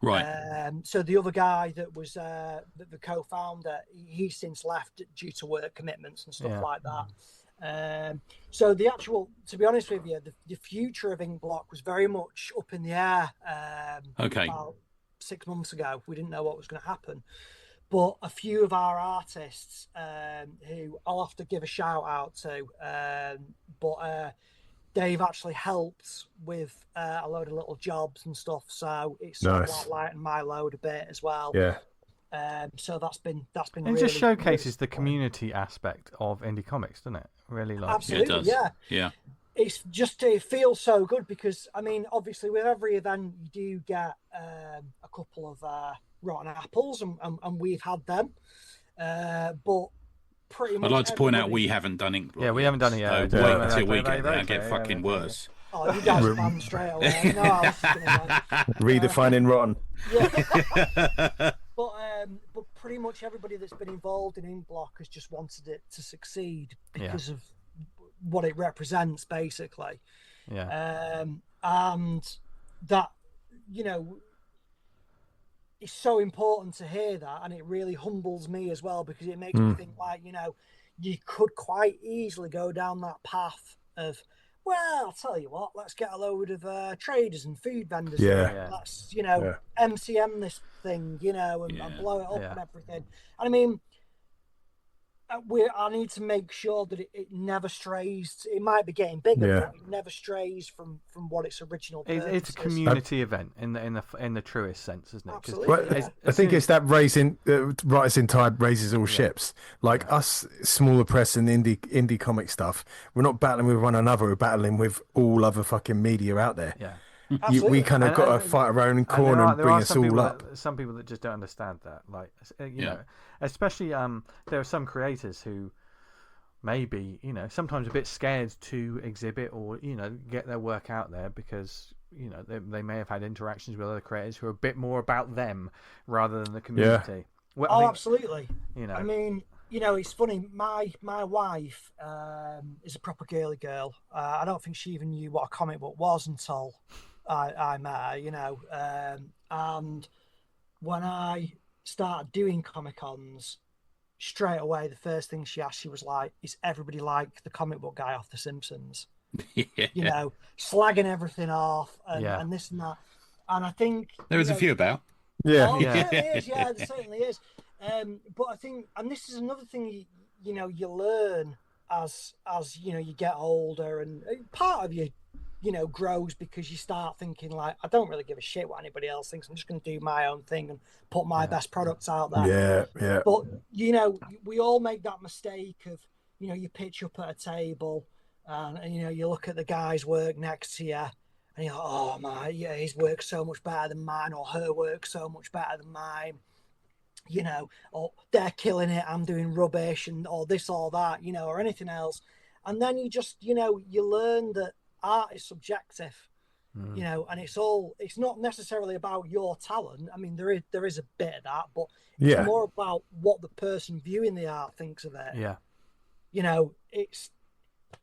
Right. So the other guy that was the co-founder, he's since left due to work commitments and stuff like that. So the actual, to be honest with you, the future of Inkblot was very much up in the air. About 6 months ago, we didn't know what was going to happen. But a few of our artists, who I'll have to give a shout out to, they've actually helped with a load of little jobs and stuff. So it's sort of like lightened my load a bit as well. Yeah. So that's been it really, just showcases really the community aspect of indie comics, doesn't it? Really, like absolutely, yeah. It's just, it feels so good because, I mean, obviously with every event you do get a couple of rotten apples, and we've had them, but pretty much. I'd like to point out we haven't done Inkblot. Yeah, we haven't done it yet. So wait until we get fucking worse. Oh, you guys are banned straight away. No, I was just gonna redefining rotten. Yeah. But pretty much everybody that's been involved in Inkblot has just wanted it to succeed because of what it represents, basically. Yeah. And that, it's so important to hear that, and it really humbles me as well, because it makes me think, like, you could quite easily go down that path of, well, I'll tell you what, let's get a load of traders and food vendors. Let's, MCM this thing, and blow it up and everything. And I mean, I need to make sure that it never strays. It might be getting bigger, but it never strays from what its original purpose It's a community event in the truest sense, isn't it? Absolutely. Well, I think it's that raising rising tide raises all ships. Like us, smaller press and indie comic stuff, we're not battling with one another. We're battling with all other fucking media out there. Yeah. We kind of got to fight our own corner and bring us all up. Some people that just don't understand that, like know, especially there are some creators who maybe sometimes a bit scared to exhibit or get their work out there because they may have had interactions with other creators who are a bit more about them rather than the community. Well, absolutely. I mean, it's funny. My wife is a proper girly girl. I don't think she even knew what a comic book was until I met her, and when I started doing Comic-Cons, straight away the first thing she asked, she was like, is everybody like the comic book guy off The Simpsons? Slagging everything off and this and that. And I think there was a few about. There certainly is. But I think, and this is another thing you learn as you get older, and part of you grows because you start thinking, like, I don't really give a shit what anybody else thinks. I'm just going to do my own thing and put my best products out there. Yeah. But we all make that mistake of you pitch up at a table and you look at the guy's work next to you and you're like, oh my, his work's so much better than mine, or her work's so much better than mine. Or they're killing it, I'm doing rubbish, or this or that, or anything else. And then you just, you learn that art is subjective, and it's not necessarily about your talent. I mean, there is a bit of that, but it's more about what the person viewing the art thinks of it. Yeah. It's,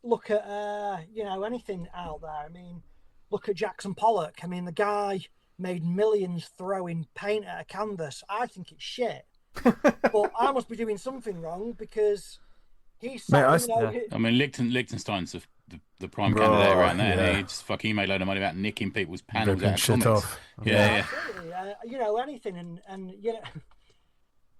look at, anything out there. I mean, look at Jackson Pollock. I mean, the guy made millions throwing paint at a canvas. I think it's shit. But I must be doing something wrong because he's... I mean, Liechtenstein's the prime candidate around there. Yeah. He just fucking made a load of money about nicking people's panels Ripping out of shit comics. off. Yeah. Absolutely. Anything, and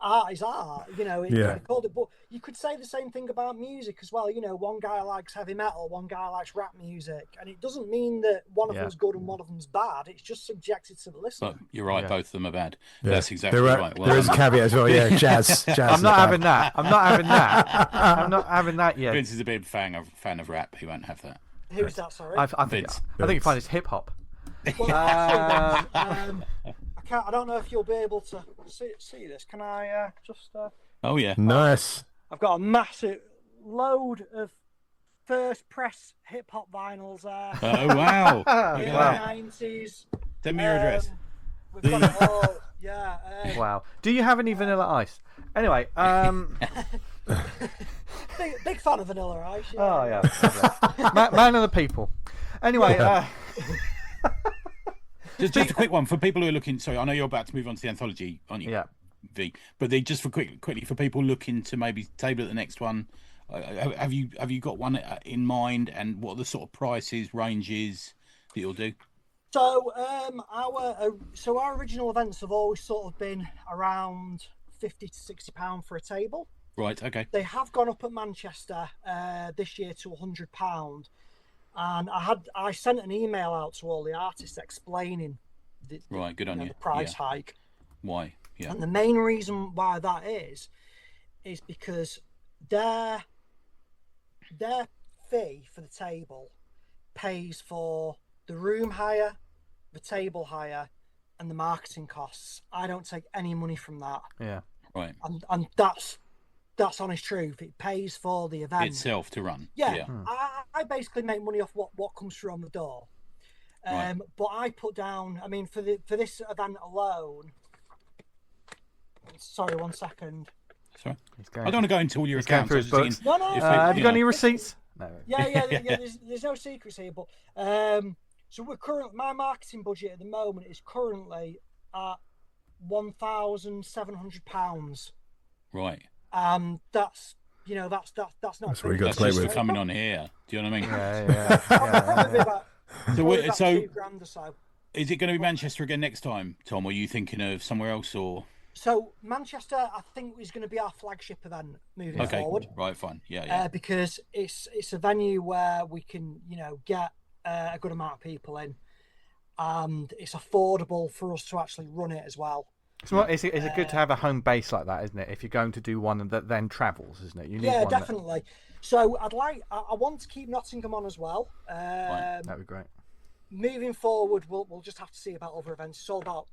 art is art. Yeah. Called it, but you could say the same thing about music as well. One guy likes heavy metal, one guy likes rap music, and it doesn't mean that one of them's good and one of them's bad. It's just subjected to the listener. But you're right, both of them are bad. Yeah. That's exactly right. There is a caveat as well. Yeah, jazz. I'm not having that. I'm not having that yet. Vince is a big fan of rap. He won't have that. Who's that? Sorry. I think Vince. you find it's hip hop. Well, actually, I don't know if you'll be able to see this. Can I just? Oh yeah. Nice. I've got a massive load of first press hip hop vinyls there. Oh wow. In the Wow. 90s. Send me your address. We've got it all. Yeah. Wow. Do you have any Vanilla Ice? Anyway, Big fan of Vanilla Ice. Yeah. oh yeah, man of the people. Anyway, Just a quick one for people who are looking. Sorry, I know you're about to move on to the anthology, aren't you? yeah. V. But just for quickly for people looking to maybe table at the next one, have you got one in mind, and what are the sort of prices, ranges that you'll do? So our original events have always sort of been around £50 to £60 for a table. Right. Okay. They have gone up at Manchester this year to £100, and I sent an email out to all the artists explaining Right. Good on you. the price hike. Why? Yeah. And the main reason why that is because their fee for the table pays for the room hire, the table hire, and the marketing costs. I don't take any money from that. Yeah. Right. And that's honest truth. It pays for the event Itself to run. Yeah. I basically make money off what comes through on the door. Right. But I put down, I mean, for this event alone. Sorry, 1 second. Sorry. I don't want to go into all your accounts. Going through his books. No. Have you got any receipts? No. Yeah. There's no secrets here, but so my marketing budget at the moment is currently at £1,700. Right. That's not. That's what we big. got That's to play just for with. coming on here. Do you know what I mean? Yeah. Probably about So £2,000 or so. is it going to be Manchester again next time, Tom? Or are you thinking of somewhere else, or? So Manchester, I think, is going to be our flagship event moving forward. Right, fine, yeah. Because it's a venue where we can, get a good amount of people in, and it's affordable for us to actually run it as well. Is it good to have a home base like that, isn't it? If you're going to do one that then travels, isn't it? You need one definitely. So I want to keep Nottingham on as well. That'd be great. Moving forward, we'll just have to see about other events. It's all about,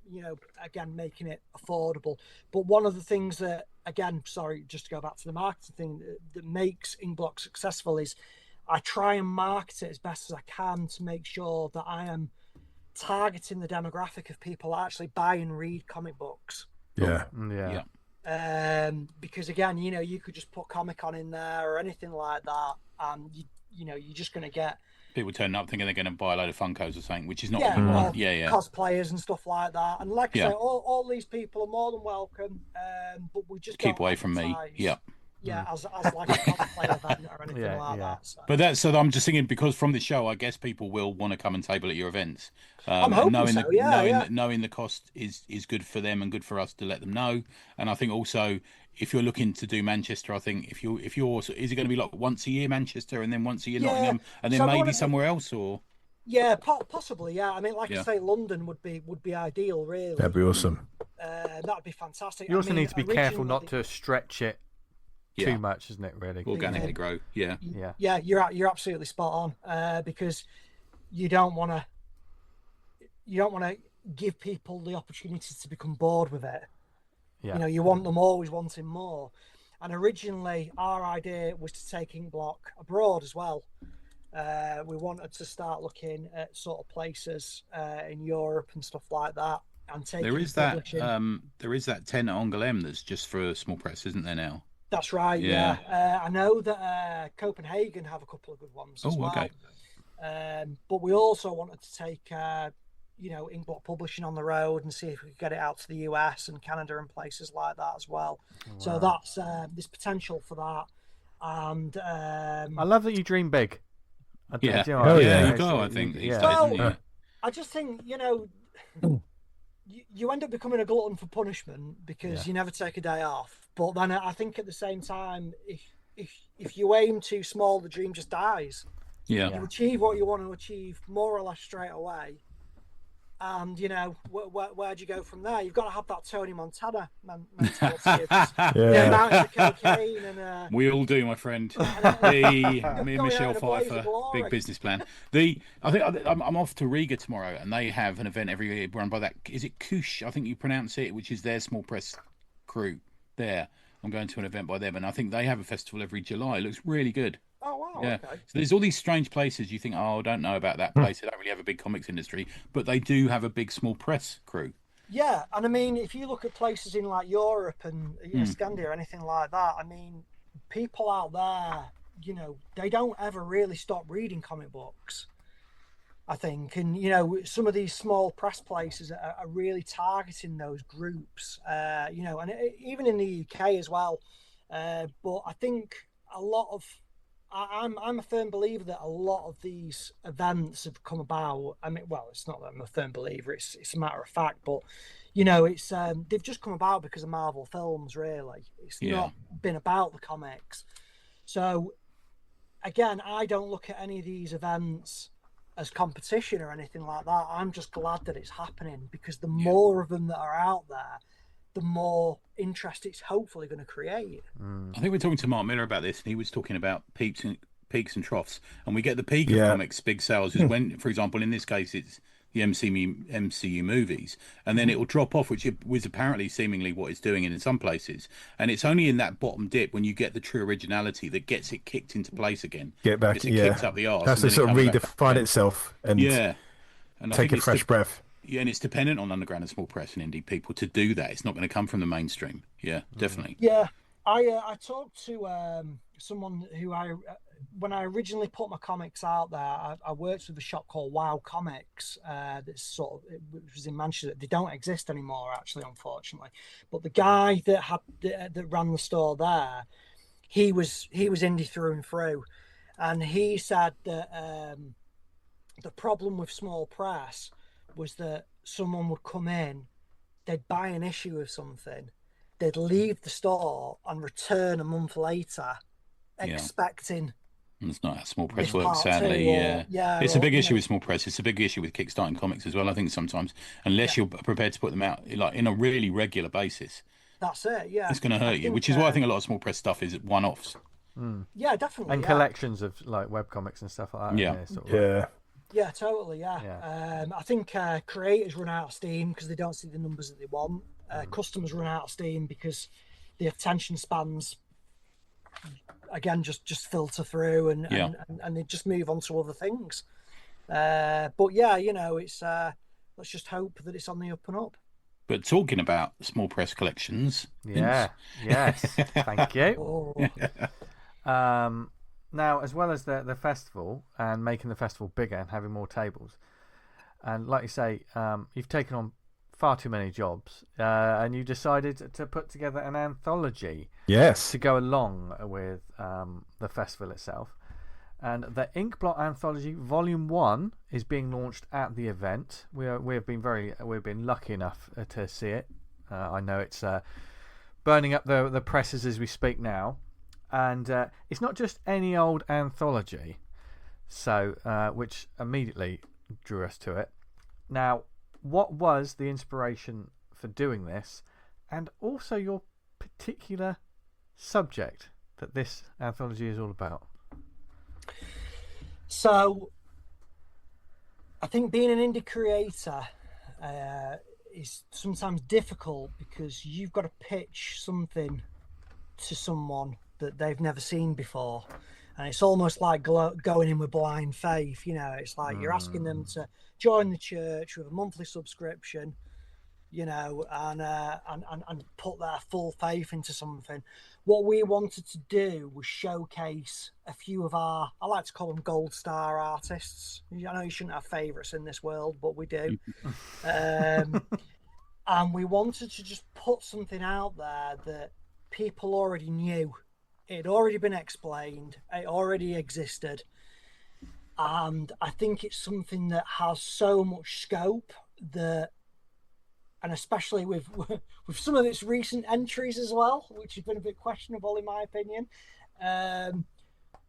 again, making it affordable. But one of the things that, again, sorry, just to go back to the marketing thing, that makes Inkblot successful is I try and market it as best as I can to make sure that I am targeting the demographic of people that actually buy and read comic books. Yeah. Because again, you could just put Comic On in there or anything like that, and you're just going to get people turning up thinking they're going to buy a load of Funkos or something, which is not what you want. Cosplayers and stuff like that. And like I say, all these people are more than welcome, but we just keep away from me. As like a cosplay event or anything that. So. But I'm just thinking, because from the show, I guess people will want to come and table at your events. I'm hoping knowing the cost is good for them and good for us to let them know. And I think also, if you're looking to do Manchester, I think if you're is it going to be like once a year Manchester and then once a year Nottingham and then maybe somewhere else, or? Yeah, possibly. Yeah, I mean, like I say, London would be ideal, really. That'd be awesome. That'd be fantastic. You also need to be careful not to stretch it too much, isn't it? Really, organically grow. Yeah. You're absolutely spot on, because you don't want to give people the opportunity to become bored with it. Yeah. You want them always wanting more. And originally, our idea was to take Inkblot abroad as well. We wanted to start looking at sort of places in Europe and stuff like that. And there is that 10 at Angoulême that's just for a small press, isn't there now? That's right. Yeah. I know that Copenhagen have a couple of good ones as well. Okay. But we also wanted to take Inkblot publishing on the road and see if we could get it out to the US and Canada and places like that as well. Wow. So that's there's potential for that. And I love that you dream big. Yeah. Do you know what I mean? yeah. You go. I think these days, Well, don't you? I just think, you end up becoming a glutton for punishment because you never take a day off. But then I think at the same time, if you aim too small, the dream just dies. Yeah. You achieve what you want to achieve more or less straight away. And, where do you go from there? You've got to have that Tony Montana mentality. The amount of cocaine and... we all do, my friend. Me and Michelle Pfeiffer, big business plan. I think I'm off to Riga tomorrow, and they have an event every year run by that. Is it Kush? I think you pronounce it, which is their small press crew there. I'm going to an event by them, and I think they have a festival every July. It looks really good. Oh, wow. Yeah. Okay. So there's all these strange places you think, I don't know about that place. They don't really have a big comics industry, but they do have a big small press crew. Yeah, and I mean, if you look at places in like Europe and Scandinavia or anything like that, I mean, people out there, they don't ever really stop reading comic books, I think. And, some of these small press places are really targeting those groups, and even in the UK as well. But I think a lot of... I'm a firm believer that a lot of these events have come about. I mean, well, it's not that I'm a firm believer; it's a matter of fact. But it's they've just come about because of Marvel films. Really, it's not been about the comics. So, again, I don't look at any of these events as competition or anything like that. I'm just glad that it's happening because the more of them that are out there, the more interest it's hopefully going to create. I think we're talking to Mark Miller about this, and he was talking about peaks and troughs. And we get the peak of comics, big sales, is when, for example, in this case, it's the MCU movies, and then it will drop off, which was apparently seemingly what it's doing in some places. And it's only in that bottom dip when you get the true originality that gets it kicked into place again. Get back, kicks up the arse. Has to sort of redefine itself and and take a fresh breath. Yeah, and it's dependent on underground and small press and indie people to do that. It's not going to come from the mainstream. Yeah, definitely. Yeah, I talked to someone who when I originally put my comics out there, I worked with a shop called Wow Comics. That's which was in Manchester. They don't exist anymore, actually, unfortunately. But the guy that ran the store there, he was indie through and through, and he said that the problem with small press was that someone would come in, they'd buy an issue of something, they'd leave the store and return a month later, expecting. It's not how small press works, sadly. It's a big issue with small press. It's a big issue with kickstarting comics as well. I think sometimes, unless you're prepared to put them out like in a really regular basis, that's it. Yeah, it's going to hurt you. Which is why I think a lot of small press stuff is one-offs. Yeah, definitely. And collections of like webcomics and stuff like that. Yeah, totally. Yeah. I think creators run out of steam because they don't see the numbers that they want. Customers run out of steam because the attention spans, again, just filter through and they just move on to other things. But it's let's just hope that it's on the up and up. But talking about small press collections, yes, thank you. Now, as well as the festival and making the festival bigger and having more tables, and like you say, you've taken on far too many jobs, and you decided to put together an anthology. Yes. To go along with the festival itself, and the Inkblot Anthology Volume 1 is being launched at the event. We've been lucky enough to see it. I know it's burning up the presses as we speak now. And it's not just any old anthology, so which immediately drew us to it. Now, what was the inspiration for doing this, and also your particular subject that this anthology is all about? So, I think being an indie creator is sometimes difficult because you've got to pitch something to someone that they've never seen before, and it's almost like going in with blind faith. It's like you're asking them to join the church with a monthly subscription, and put their full faith into something. What we wanted to do was showcase a few of our, I like to call them gold star artists. I know you shouldn't have favorites in this world, but we do. And we wanted to just put something out there that people already knew. It had already been explained. It already existed. And I think it's something that has so much scope that, and especially with some of its recent entries as well, which have been a bit questionable in my opinion,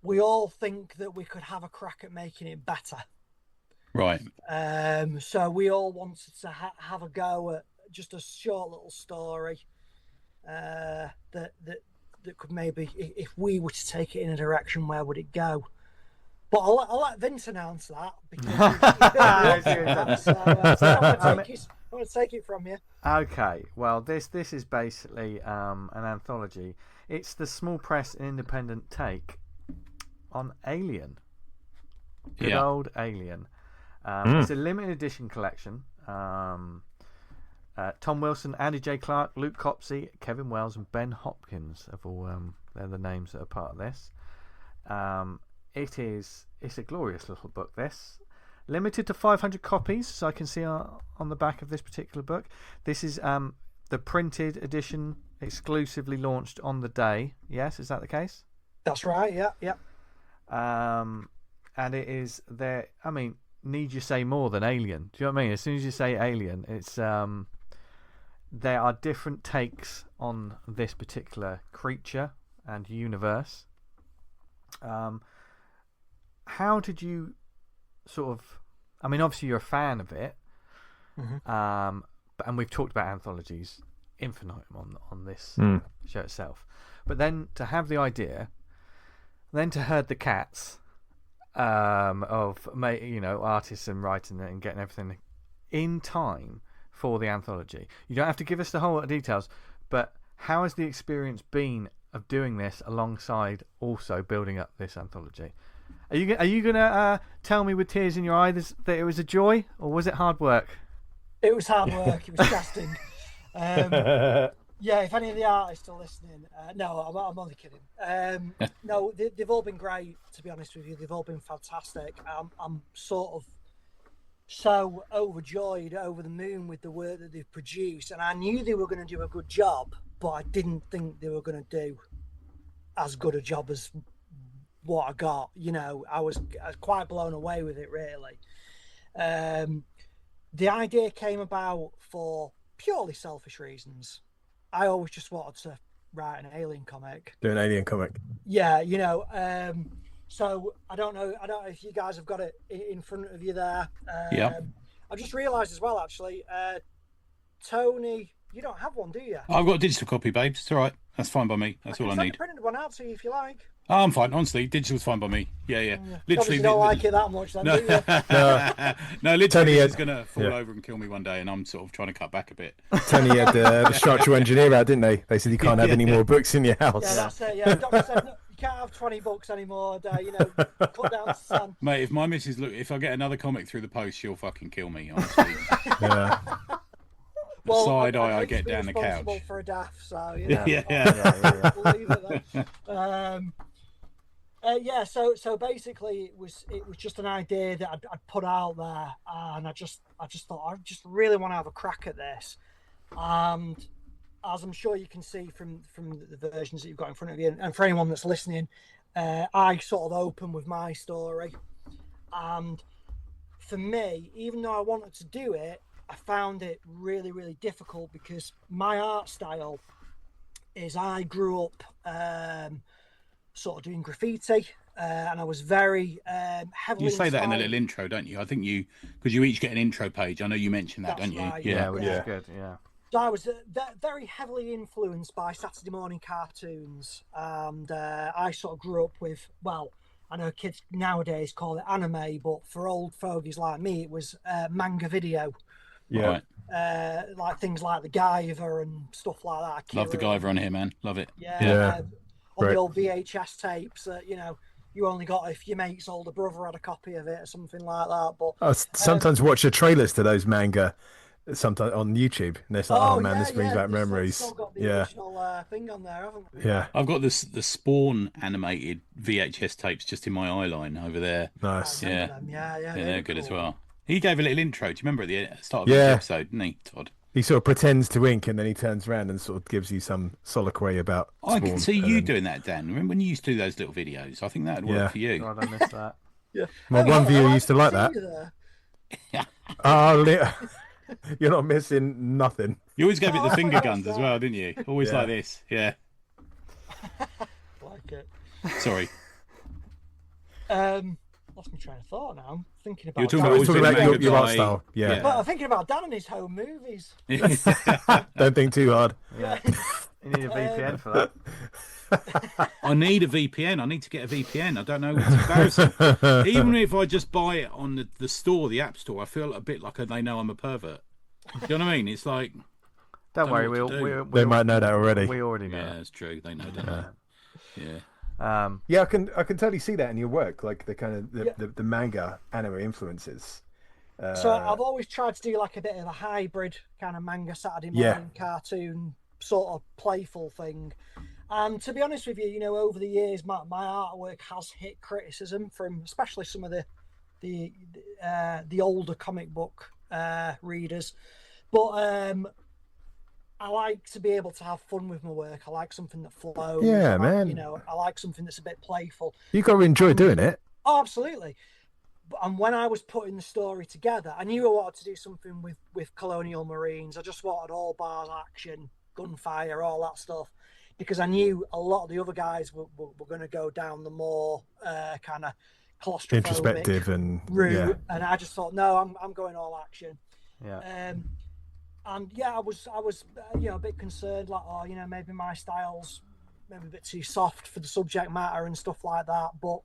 we all think that we could have a crack at making it better. Right. So we all wanted to have a go at just a short little story that could maybe, if we were to take it in a direction, where would it go? But I'll let Vince announce that, because I'm going to take it from you. Okay, well, this is basically an anthology. It's the small press independent take on Alien. Good old Alien. It's a limited edition collection. Tom Wilson, Andy J. Clark, Luke Copsey, Kevin Wells, and Ben Hopkins have all they're the names that are part of this. It's a glorious little book, this. Limited to 500 copies, so I can see on the back of this particular book. This is the printed edition, exclusively launched on the day. Yes, is that the case? That's right, yeah. And it is there. I mean, need you say more than Alien? Do you know what I mean? As soon as you say Alien, it's there are different takes on this particular creature and universe. How did you sort of? I mean, obviously you're a fan of it, and we've talked about anthologies infinitum on this show itself. But then to have the idea, then to herd the cats of artists and writing it and getting everything in time for the anthology. You don't have to give us the whole lot of details, but how has the experience been of doing this alongside also building up this anthology? Are you gonna tell me with tears in your eyes that it was a joy, or was it hard work? It was hard work. It was casting. Yeah, if any of the artists are listening, no, I'm only kidding. No, they've all been great. To be honest with you, they've all been fantastic. I'm sort of so overjoyed, over the moon with the work that they've produced, and I knew they were going to do a good job, but I didn't think they were going to do as good a job as what I got. I was quite blown away with it, really. The idea came about for purely selfish reasons. I always just wanted to write an Alien comic. Do an Alien comic. Yeah, so I don't know if you guys have got it in front of you there. Yeah. I just realised as well, actually, Tony, you don't have one, do you? I've got a digital copy, babes. It's all right. That's fine by me. That's all I need. I printed one out to you if you like. Oh, I'm fine. Honestly, digital's fine by me. Yeah. Literally, you don't like it that much, then, no, do you? No, literally, it's going to fall over and kill me one day, and I'm sort of trying to cut back a bit. Tony had the structural engineer out, didn't they? They said you can't have any more books in your house. Yeah, that's it. Yeah, the doctor said no, you can't have 20 books anymore. Cut down to 10. Mate, if my missus if I get another comic through the post, she'll fucking kill me. Honestly. Yeah. Well, side eye I get down the couch. For a daff, so Yeah. We'll leave it there. So basically, it was just an idea that I'd put out there, and I just thought I just really want to have a crack at this. And as I'm sure you can see from the versions that you've got in front of you, and for anyone that's listening, I sort of open with my story. And for me, even though I wanted to do it, I found it really, really difficult because my art style is I grew up sort of doing graffiti, and I was very heavily. You say inspired. that in a little intro, don't you? I think because you each get an intro page. I know you mentioned that, That's don't you? right, Yeah, which is good. Yeah. So I was very heavily influenced by Saturday morning cartoons, and I sort of grew up with, well, I know kids nowadays call it anime, but for old fogies like me, it was manga video. Yeah. Right. Like things like the Guyver and stuff like that. Akira. Love the Guyver on here, man. Love it. Yeah. On Right. the old VHS tapes that, you only got if your mate's older brother had a copy of it or something like that. But I sometimes watch the trailers to those manga sometimes on YouTube, and it's like, oh man, this brings back memories. Still got the Yeah. original thing on there, haven't we? Yeah. I've got the Spawn animated VHS tapes just in my eye line over there. Nice. Yeah. Them. Yeah, They're good cool. as well. He gave a little intro. Do you remember at the start of Yeah. the episode, didn't he, Todd? He sort of pretends to wink, and then he turns around and sort of gives you some soliloquy about I Spawn, can see and you then- doing that, Dan. Remember when you used to do those little videos? I think that would work Yeah. for you. God, I missed that. Yeah. Well, one viewer used to like that. There. Oh, you're not missing nothing. You always gave it the Oh, finger that's guns as right. well, didn't you? Always Yeah. like this. Yeah. Like it. Sorry. Lost my train of thought now. I'm thinking about. You're talking So about we're always talking being about manga your art guy. style. Yeah. But I'm thinking about Dan and his home movies. Don't think too hard. Yeah. You need a VPN for that. I need a VPN. I need to get a VPN. I don't know. It's embarrassing. Even if I just buy it on the store, the App Store, I feel a bit like they know I'm a pervert. Do you know what I mean? It's like, Don't know worry, what to do. They might know that already. We already know. yeah, that's true. They know, don't they? Yeah. Yeah, I can totally see that in your work, like the kind of Yeah. the manga anime influences. So I've always tried to do like a bit of a hybrid kind of manga Saturday morning cartoon sort of playful thing. And to be honest with you, you know, over the years, my artwork has hit criticism from especially some of the older comic book readers. But I like to be able to have fun with my work. I like something that flows. Yeah, man. man. I like something that's a bit playful. You got to enjoy doing it. Oh, absolutely. And when I was putting the story together, I knew I wanted to do something with colonial marines. I just wanted all bars action, gunfire, all that stuff, because I knew a lot of the other guys were going to go down the more kind of claustrophobic Introspective and route, and I just thought, no, I'm going all action. Yeah. And yeah, I was a bit concerned, like, oh, maybe my style's maybe a bit too soft for the subject matter and stuff like that. But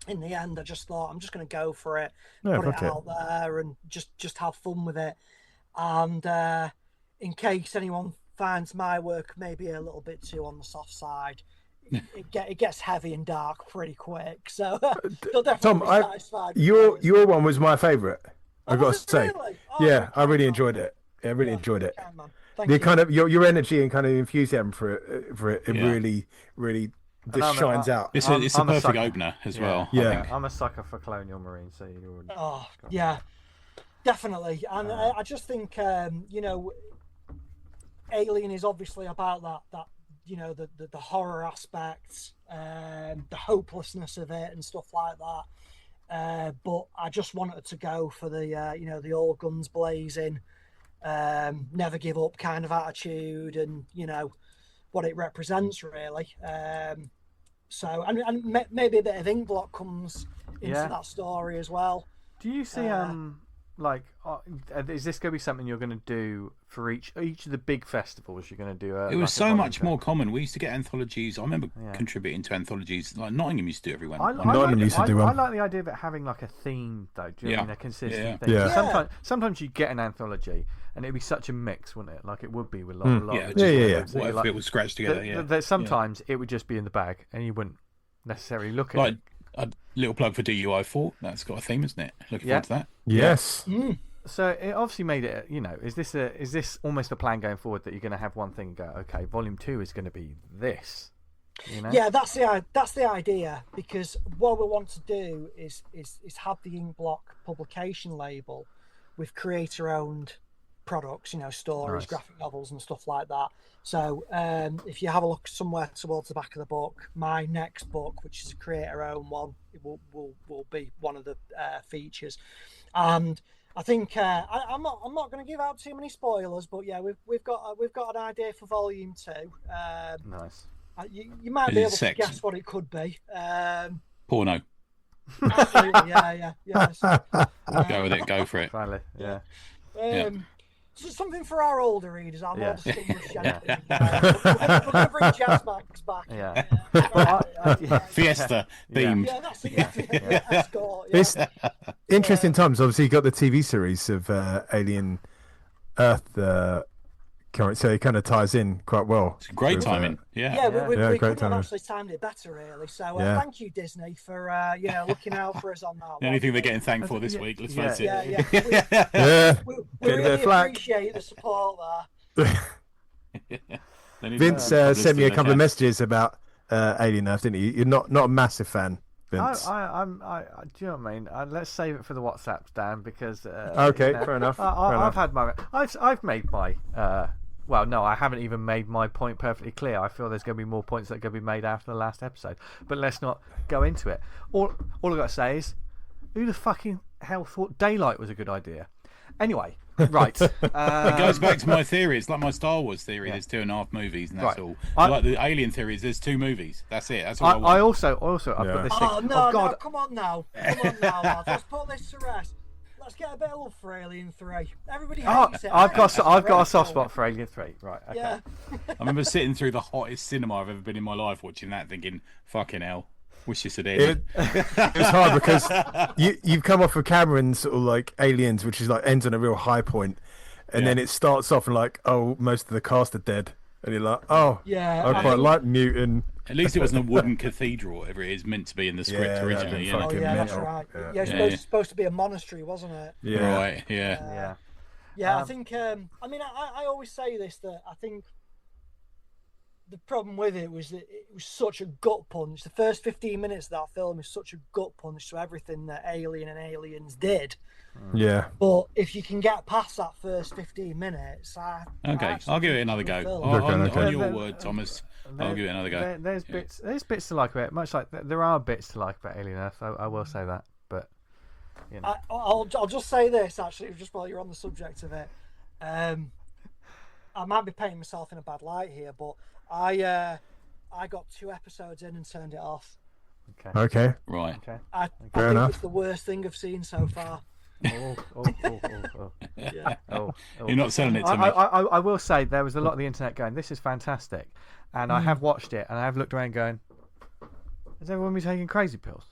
in the end, I just thought I'm just going to go for it, put it out there, and just have fun with it. And in case anyone finds my work maybe a little bit too on the soft side, it gets heavy and dark pretty quick. So they'll definitely Tom, be satisfied. your one was my favourite. I got to say, really? Oh, yeah, I really man. enjoyed it. I really enjoyed it. Okay, man. Thank The you. kind of your energy and kind of enthusiasm for it really just shines out. It's I'm a a perfect sucker. opener as well. Yeah. I think. I'm a sucker for colonial marines, so you already. Oh, yeah, definitely. And I just think, Alien is obviously about that the horror aspects, the hopelessness of it and stuff like that. But I just wanted to go for the all guns blazing, never give up kind of attitude, and what it represents really. So and maybe a bit of Inkblot comes into that story as well. Do you see is this going to be something you're going to do for each of the big festivals? You're going to do It was so much more common. We used to get anthologies. I remember contributing to anthologies. Like Nottingham used to do every one. I like the idea of it having like a theme, though. Do you know what I mean? A consistent thing. Yeah. Sometimes you get an anthology, and it'd be such a mix, wouldn't it? Like it would be with a lot. Yeah. What if it was scratched together? That sometimes it would just be in the bag, and you wouldn't necessarily look at Like it. a little plug for DUI 4. That's got a theme, isn't it? Looking forward to that. Yes. So it obviously made it. Is this almost a plan going forward that you're going to have one thing and go, okay, volume 2 is going to be this? Yeah, that's the idea, because what we want to do is have the Inkblot publication label with creator-owned products, stories, graphic novels, and stuff like that. So if you have a look somewhere towards the back of the book, my next book, which is a creator-owned one, it will be one of the features. And I think I'm not going to give out too many spoilers, but yeah, we've got an idea for volume 2. Nice. You might be able to guess what it could be. Porno. Absolutely, yeah. Go with it. Go for it. Finally, yeah. So something for our older readers, our more distinguished gentlemen. We're going to bring jazz back. Yeah. Fiesta themed. Yeah, that's it. Escort, It's interesting times. Obviously, you got the TV series of Alien Earth current, so it kind of ties in quite well. It's great timing. we great couldn't have timing. actually timed it better, really. So thank you, Disney, for looking out for us on that. Anything they're getting thanked for this week, let's face it. Yeah. We Getting really their flack. appreciate the support there. Vince sent me a couple of messages about Alien Earth, didn't he? You're not a massive fan, Vince. Do you know what I mean? Let's save it for the WhatsApps, Dan, because Okay, fair enough. I've had my, I've made my Well, no, I haven't even made my point perfectly clear. I feel there's going to be more points that are going to be made after the last episode. But let's not go into it. All I've got to say is, who the fucking hell thought daylight was a good idea? Anyway, right. It goes back to my theory. It's like my Star Wars theory. There's 2.5 movies, and that's all. Like the Alien theory is there's 2 movies. That's it. That's all I also I've got this thing. Oh no, God. no, come on now, lads. Let's put this to rest. Let's get a bit of love for Alien 3. Everybody hates it. I've got a soft spot for Alien 3. Right. Okay. Yeah. I remember sitting through the hottest cinema I've ever been in my life, watching that, thinking, "Fucking hell, wish this had ended." It was hard because you've come off of Cameron's sort of like Aliens, which is like ends on a real high point, and then it starts off and like, oh, most of the cast are dead, and you're like, oh, Yeah. I quite like Newton. At least it wasn't a wooden cathedral, or whatever it is meant to be in the script Yeah, originally. that'd Oh been yeah, that's mental. right. Yeah. Yeah, it was supposed to be a monastery, wasn't it? Yeah. Right. Yeah. Yeah. Yeah, I think. I mean, I always say this, that I think the problem with it was that it was such a gut punch. The first 15 minutes of that film is such a gut punch to everything that Alien and Aliens did. Yeah. But if you can get past that first 15 minutes, Okay, I'll give it another go. Okay. On your word, Thomas, I'll give it another go. There's bits to like about it. Much like there are bits to like about Alien Earth. I will say that, but you know. I'll just say this actually, just while you're on the subject of it. I might be painting myself in a bad light here, but I got 2 episodes in and turned it off. Okay. Right. Okay. I Fair think enough. it's the worst thing I've seen so far. Oh. Yeah. You're not selling it to me. I will say there was a lot of the internet going, this is fantastic, and I have watched it and I have looked around going, is everyone be taking crazy pills?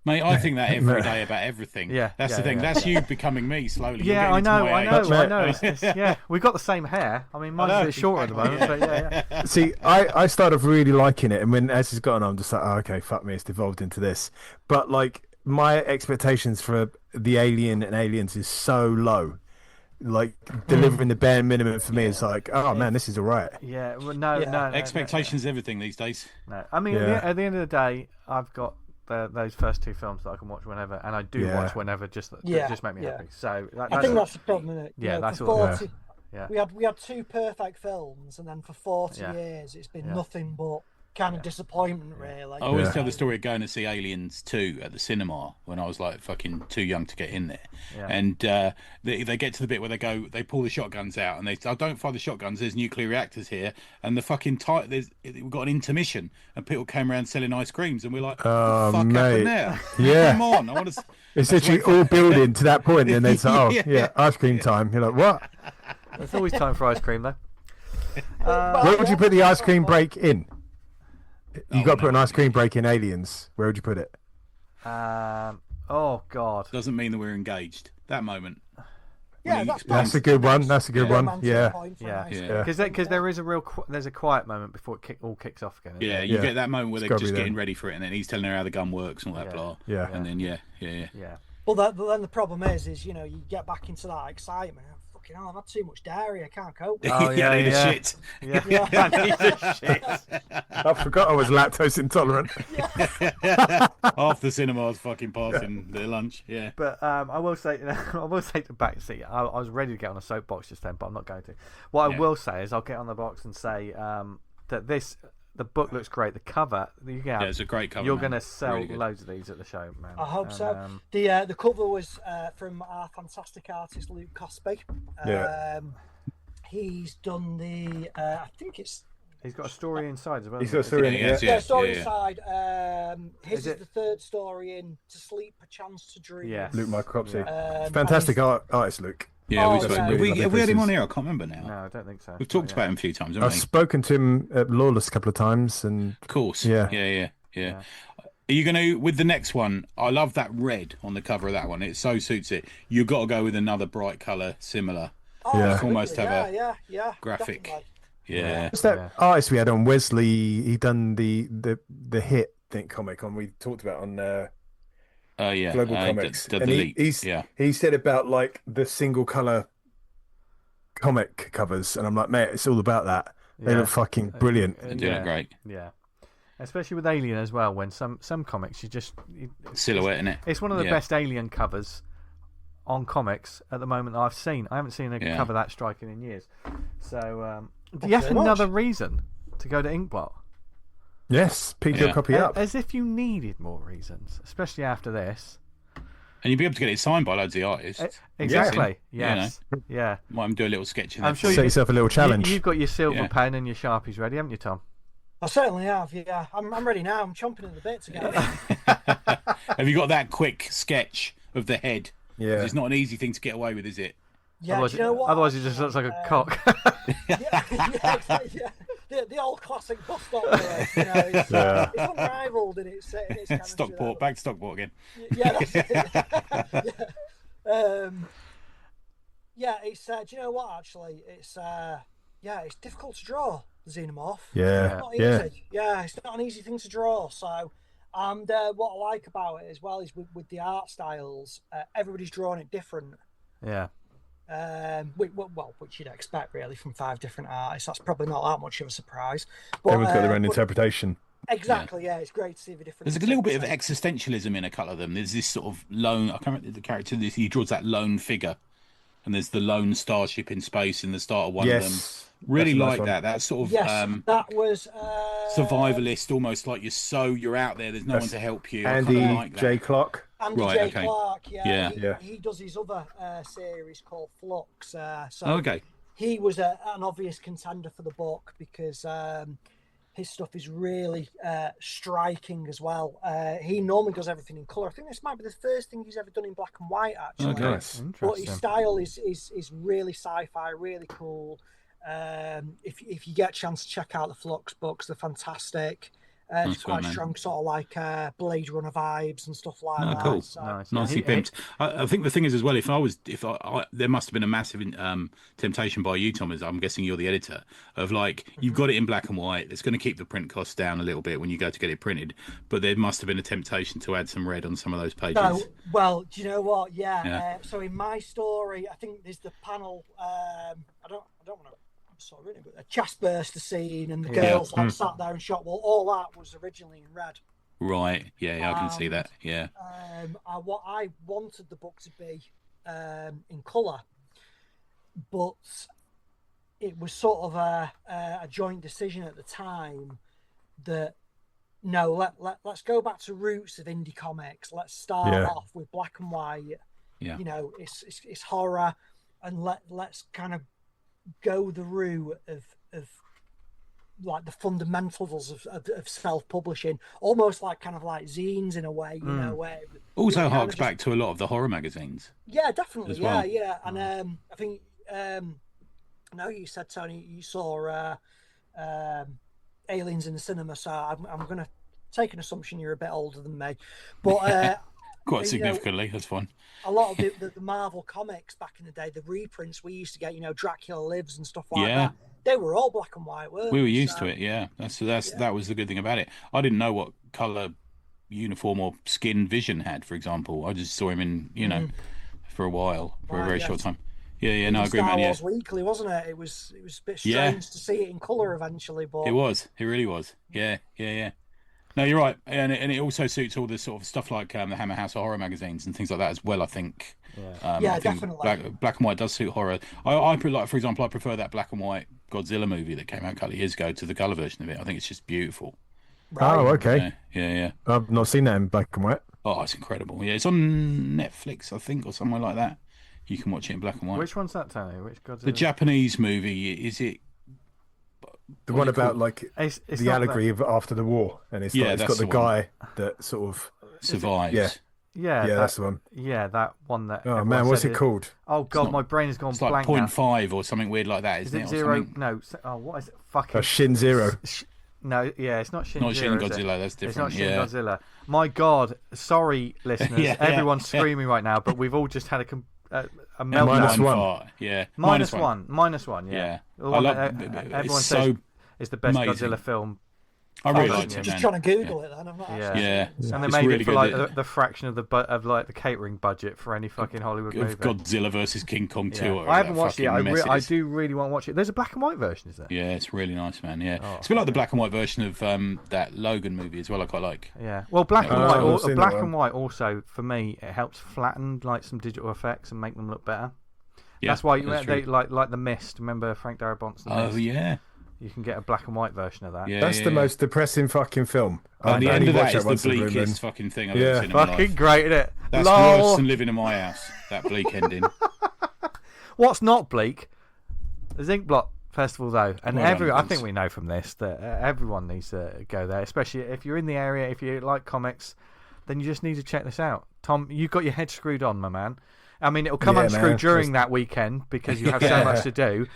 Mate, I think that every day about everything. Yeah, That's the thing. yeah. That's you becoming me slowly. You're Yeah, getting I into know. my age. Yeah, we've got the same hair. I mean, mine's a bit shorter at the moment, but yeah. See, I started really liking it, and when as it's gone on, I'm just like, oh, okay, fuck me, it's devolved into this. But like, my expectations for the Alien and Aliens is so low. Like delivering the bare minimum for me is like, oh man, this is alright. Yeah, well, no. Expectations is everything these days. No, I mean, at the end of the day, I've got those first 2 films that I can watch whenever, and I do watch whenever, just make me happy. So I think that's the problem, isn't it? Yeah, you know, that's for all. 40, Yeah. We had 2 perfect films, and then for 40 years, it's been nothing but kind of disappointment, really. I always tell the story of going to see Aliens 2 at the cinema when I was like fucking too young to get in there. Yeah. And they get to the bit where they pull the shotguns out and they say, oh, don't fire the shotguns, there's nuclear reactors here. And the fucking we've got an intermission and people came around selling ice creams and we're like, what the fuck happened there? Yeah. Come on, I want to... It's literally all building to that point, and then say, oh yeah, ice cream time. You're like, what? There's always time for ice cream, though. Where would you put the ice cream break in? You got to put an ice cream break in Aliens. Where would you put it? Oh God. Doesn't mean that we're engaged. That moment. Yeah, That's a good one. That's a good one. Yeah. Because there is there's a quiet moment before it all kicks off again. Yeah, you get that moment where they're just getting ready for it, and then he's telling her how the gun works and all that blah. Yeah. And then yeah. But then the problem is you know, you get back into that excitement. Fucking hell, I've had too much dairy. I can't cope. Oh yeah, I need a shit. Yeah, I need a shit. I forgot I was lactose intolerant. Half the cinema's fucking passing their lunch. Yeah. But I will say the back seat. I was ready to get on a soapbox just then, but I'm not going to. What I will say is I'll get on the box and say that the book looks great. The cover, It's a great cover. You're going to sell loads of these at the show, man. I hope so. The cover was from our fantastic artist Luke Copsey. He's done the. I think it's. He's got a story inside as well. He's got a story in it. Yeah, story inside. His is the 3rd story in To Sleep, A Chance to Dream. Yes. Luke Copsey. Fantastic artist, Luke. Yeah, have we had him on pieces. here? I can't remember now. No, I don't think so. We've talked about him a few times, haven't I've we? spoken to him at Lawless a couple of times, and Of course. Yeah. Are you going to, with the next one, I love that red on the cover of that one. It so suits it. You've got to go with another bright colour, similar. Almost have a graphic. Definitely. Yeah. what's that artist we had on? Wesley. He done the hit comic on. We talked about on Global Comics. The And Delete. he said about like the single color comic covers, and I'm like, mate, it's all about that. They look fucking brilliant. They're doing great. Yeah. Especially with Alien as well, when some comics Silhouette in it. It's one of the best Alien covers on comics at the moment that I've seen. I haven't seen a cover that striking in years. So Yet very much. another reason to go to Inkblot. Yes, pick your copy up. As if you needed more reasons, especially after this. And you'd be able to get it signed by loads of the artists. Exactly. Yeah. Yes. Yeah. Might even do a little sketch in there. I'm sure Set yourself a little challenge. You've got your silver pen and your Sharpies ready, haven't you, Tom? I certainly have. Yeah, I'm ready now. I'm chomping at the bit to get it. Have you got that quick sketch of the head? Yeah. It's not an easy thing to get away with, is it? Yeah, Otherwise, do you know what? otherwise it just looks like a cock. The old classic bus stop. It's unrivaled in its kind of, Stockport, back to Stockport again. Yeah, that's it. It's. Do you know what? Actually, it's. It's difficult to draw the xenomorph. Yeah, It's not easy. Yeah, it's not an easy thing to draw. So, and what I like about it as well is with the art styles, everybody's drawing it different. Yeah. Which you'd expect really from 5 different artists. That's probably not that much of a surprise. But, everyone's got their own interpretation. Exactly, yeah. It's great to see the different. There's a little bit of existentialism in a couple of them. There's this sort of lone. I can't remember the character. He draws that lone figure, and there's the lone starship in space in the start of one of them. Really like that. That sort of that was survivalist, almost like you're out there. There's no one to help you. Andy like J. Clark. Andy Right, J. okay. Clark, Yeah. He does his other series called Flux. Okay. He was an obvious contender for the book because his stuff is really striking as well. He normally does everything in colour. I think this might be the first thing he's ever done in black and white, actually. Okay. Nice. But his style is really sci-fi, really cool. If you get a chance to check out the Flux books, they're fantastic. It's quite strong, sort of like Blade Runner vibes and stuff like that. Cool. So, Nice. Nicely pimped. I think the thing is as well, there must have been a massive temptation by you, Tom, as I'm guessing you're the editor, of like, you've got it in black and white. It's going to keep the print costs down a little bit when you go to get it printed, but there must have been a temptation to add some red on some of those pages. No, well, do you know what? Yeah. So in my story, I think there's the panel. I don't want to. Sorry, but a chest burster scene and the girls like sat there and shot. Well, all that was originally in red. Right. Yeah, I can see that. Yeah. What I wanted the book to be in colour, but it was sort of a joint decision at the time that no, let's go back to roots of indie comics. Let's start off with black and white. Yeah. You know, it's horror, and let's kind of go the route of like the fundamentals of self-publishing, almost like kind of like zines in a way, you know, where also harks back to a lot of the horror magazines. Yeah, definitely. As well. Yeah. And I think I know you said, Tony, you saw Aliens in the cinema, so I'm going to take an assumption you're a bit older than me, but quite significantly. That's fine. A lot of the Marvel comics back in the day, the reprints we used to get, Dracula Lives and stuff like that, they were all black and white, weren't we? Were used to it, yeah. That was the good thing about it. I didn't know what colour uniform or skin Vision had, for example. I just saw him in, for a while, for a very short time. Yeah, no, I agree, man. Star Wars Weekly, wasn't it? It was a bit strange to see it in colour eventually, but it really was. Yeah. No, you're right, and it also suits all the sort of stuff like the Hammer House of Horror magazines and things like that as well. I think. I think definitely. Black and white does suit horror. I for example, I prefer that black and white Godzilla movie that came out a couple of years ago to the colour version of it. I think it's just beautiful. Right. Oh, okay. Yeah. I've not seen that in black and white. Oh, it's incredible. Yeah, it's on Netflix, I think, or somewhere like that. You can watch it in black and white. Which one's that, Tony? Which Godzilla? The Japanese movie, is it? The one about like it's the allegory of after the war, and it's got the guy that sort of survives. Yeah, that's the one. Yeah, that one that. Oh man, what's it called? Oh god, my brain has gone it's blank. It's like 0.5 or something weird like that, isn't it? Zero? No. Oh, what is it? Fucking. Shin Zero. No, yeah, it's not Shin not Zero. Not Shin Godzilla. That's different. It's not Shin Godzilla. My god, sorry, listeners. Everyone's screaming right now, but we've all just had a meltdown. -1. Yeah. -1. Yeah. Everyone says it's the best amazing. Godzilla film. I really liked it, I'm just trying to Google it then. I'm not and they made really it for like the fraction of the catering budget for any fucking Hollywood movie. Godzilla versus King Kong 2. I haven't watched it. I do really want to watch it. There's a black and white version, is there? Yeah, it's really nice, man. Yeah, it's a bit like the black and white version of that Logan movie as well. I quite like. Yeah, well, black and white also for me it helps flatten like some digital effects and make them look better. Yeah, That's why that's they true. like the Mist. Remember Frank Darabont's The Mist? Oh yeah. You can get a black and white version of that. Yeah, That's the most depressing fucking film. Oh, I the only end of watch that is the once in a blue moon. bleakest fucking thing I've Yeah. ever seen in my Fucking life. great, isn't it? That's Lol. worse than living in my house. That bleak ending. What's not bleak? There's Inkblot Festival though, and Well done, I Vince. think we know from this that everyone needs to go there, especially if you're in the area. If you like comics, then you just need to check this out. Tom, you've got your head screwed on, my man. I mean, it'll come Yeah, unscrewed man. during that weekend because you have so much to do.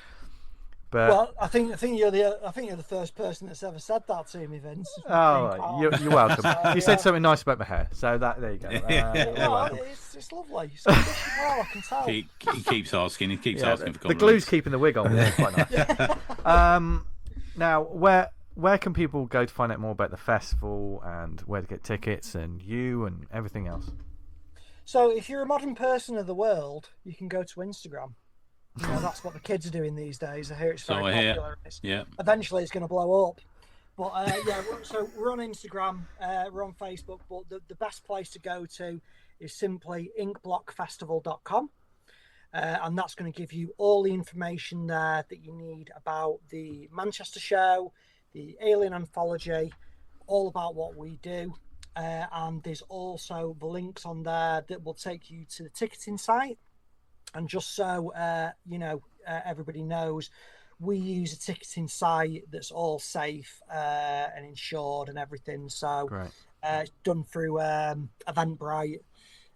But Well, I think you're the first person that's ever said that to me, Vince. oh, you're welcome. You said something nice about my hair, so there you go. You're Well, welcome. it's lovely. It's ambitious, well, I can tell. He keeps asking. He keeps asking for The compliments. glue's keeping the wig on. Which is quite nice. Now, where can people go to find out more about the festival and where to get tickets and you and everything else? So, if you're a modern person of the world, you can go to Instagram. You know, that's what the kids are doing these days. I hear it's So very I hear. popular. Yeah. Eventually, it's going to blow up. But so we're on Instagram, we're on Facebook, but the best place to go to is simply inkblotfestival.com. And that's going to give you all the information there that you need about the Manchester show, the Alien Anthology, all about what we do. And there's also the links on there that will take you to the ticketing site. And just so everybody knows, we use a ticketing site that's all safe and insured and everything. So it's done through Eventbrite.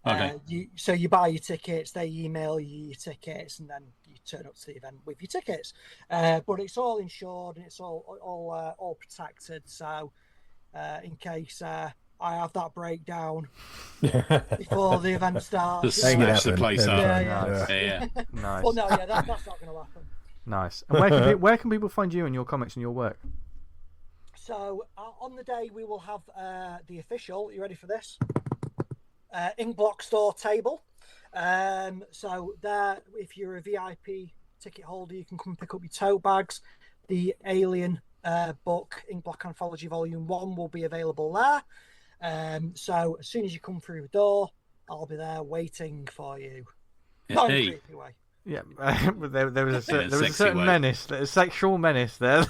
Okay. You buy your tickets, they email you your tickets, and then you turn up to the event with your tickets. But it's all insured and it's all protected. So in case I have that breakdown before the event starts. Just smash the place up. Yeah. Nice. Well, no, that's not going to happen. Nice. And where can people find you and your comics and your work? So on the day we will have the official. You ready for this? Inkblot store table. So there, if you're a VIP ticket holder, you can come pick up your tote bags. The Alien book, Inkblot Anthology Volume 1, will be available there. So as soon as you come through the door, I'll be there waiting for you. Not in a creepy way. Yeah, but there was a certain way. menace, a sexual menace there.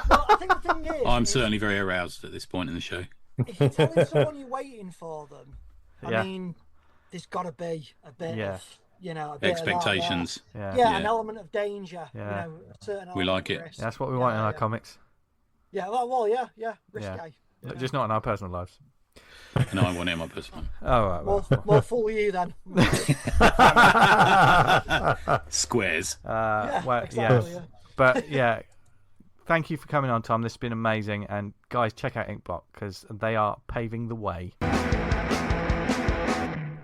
Well, I think the thing is, I'm certainly very aroused at this point in the show. if you're telling someone you're waiting for them, Yeah. I mean, there's got to be a bit of, a bit Expectations. of that there. Yeah. Yeah, an element of danger. Yeah. A certain We element like of it. risk. That's what we want in our comics. Yeah, well, yeah, risque. Yeah. Just not in our personal lives. No, I want it in my personal. Oh, right. Well. More fool you then. Squares. Exactly. Yeah. But yeah, thank you for coming on, Tom. This has been amazing. And guys, check out Inkblot because they are paving the way.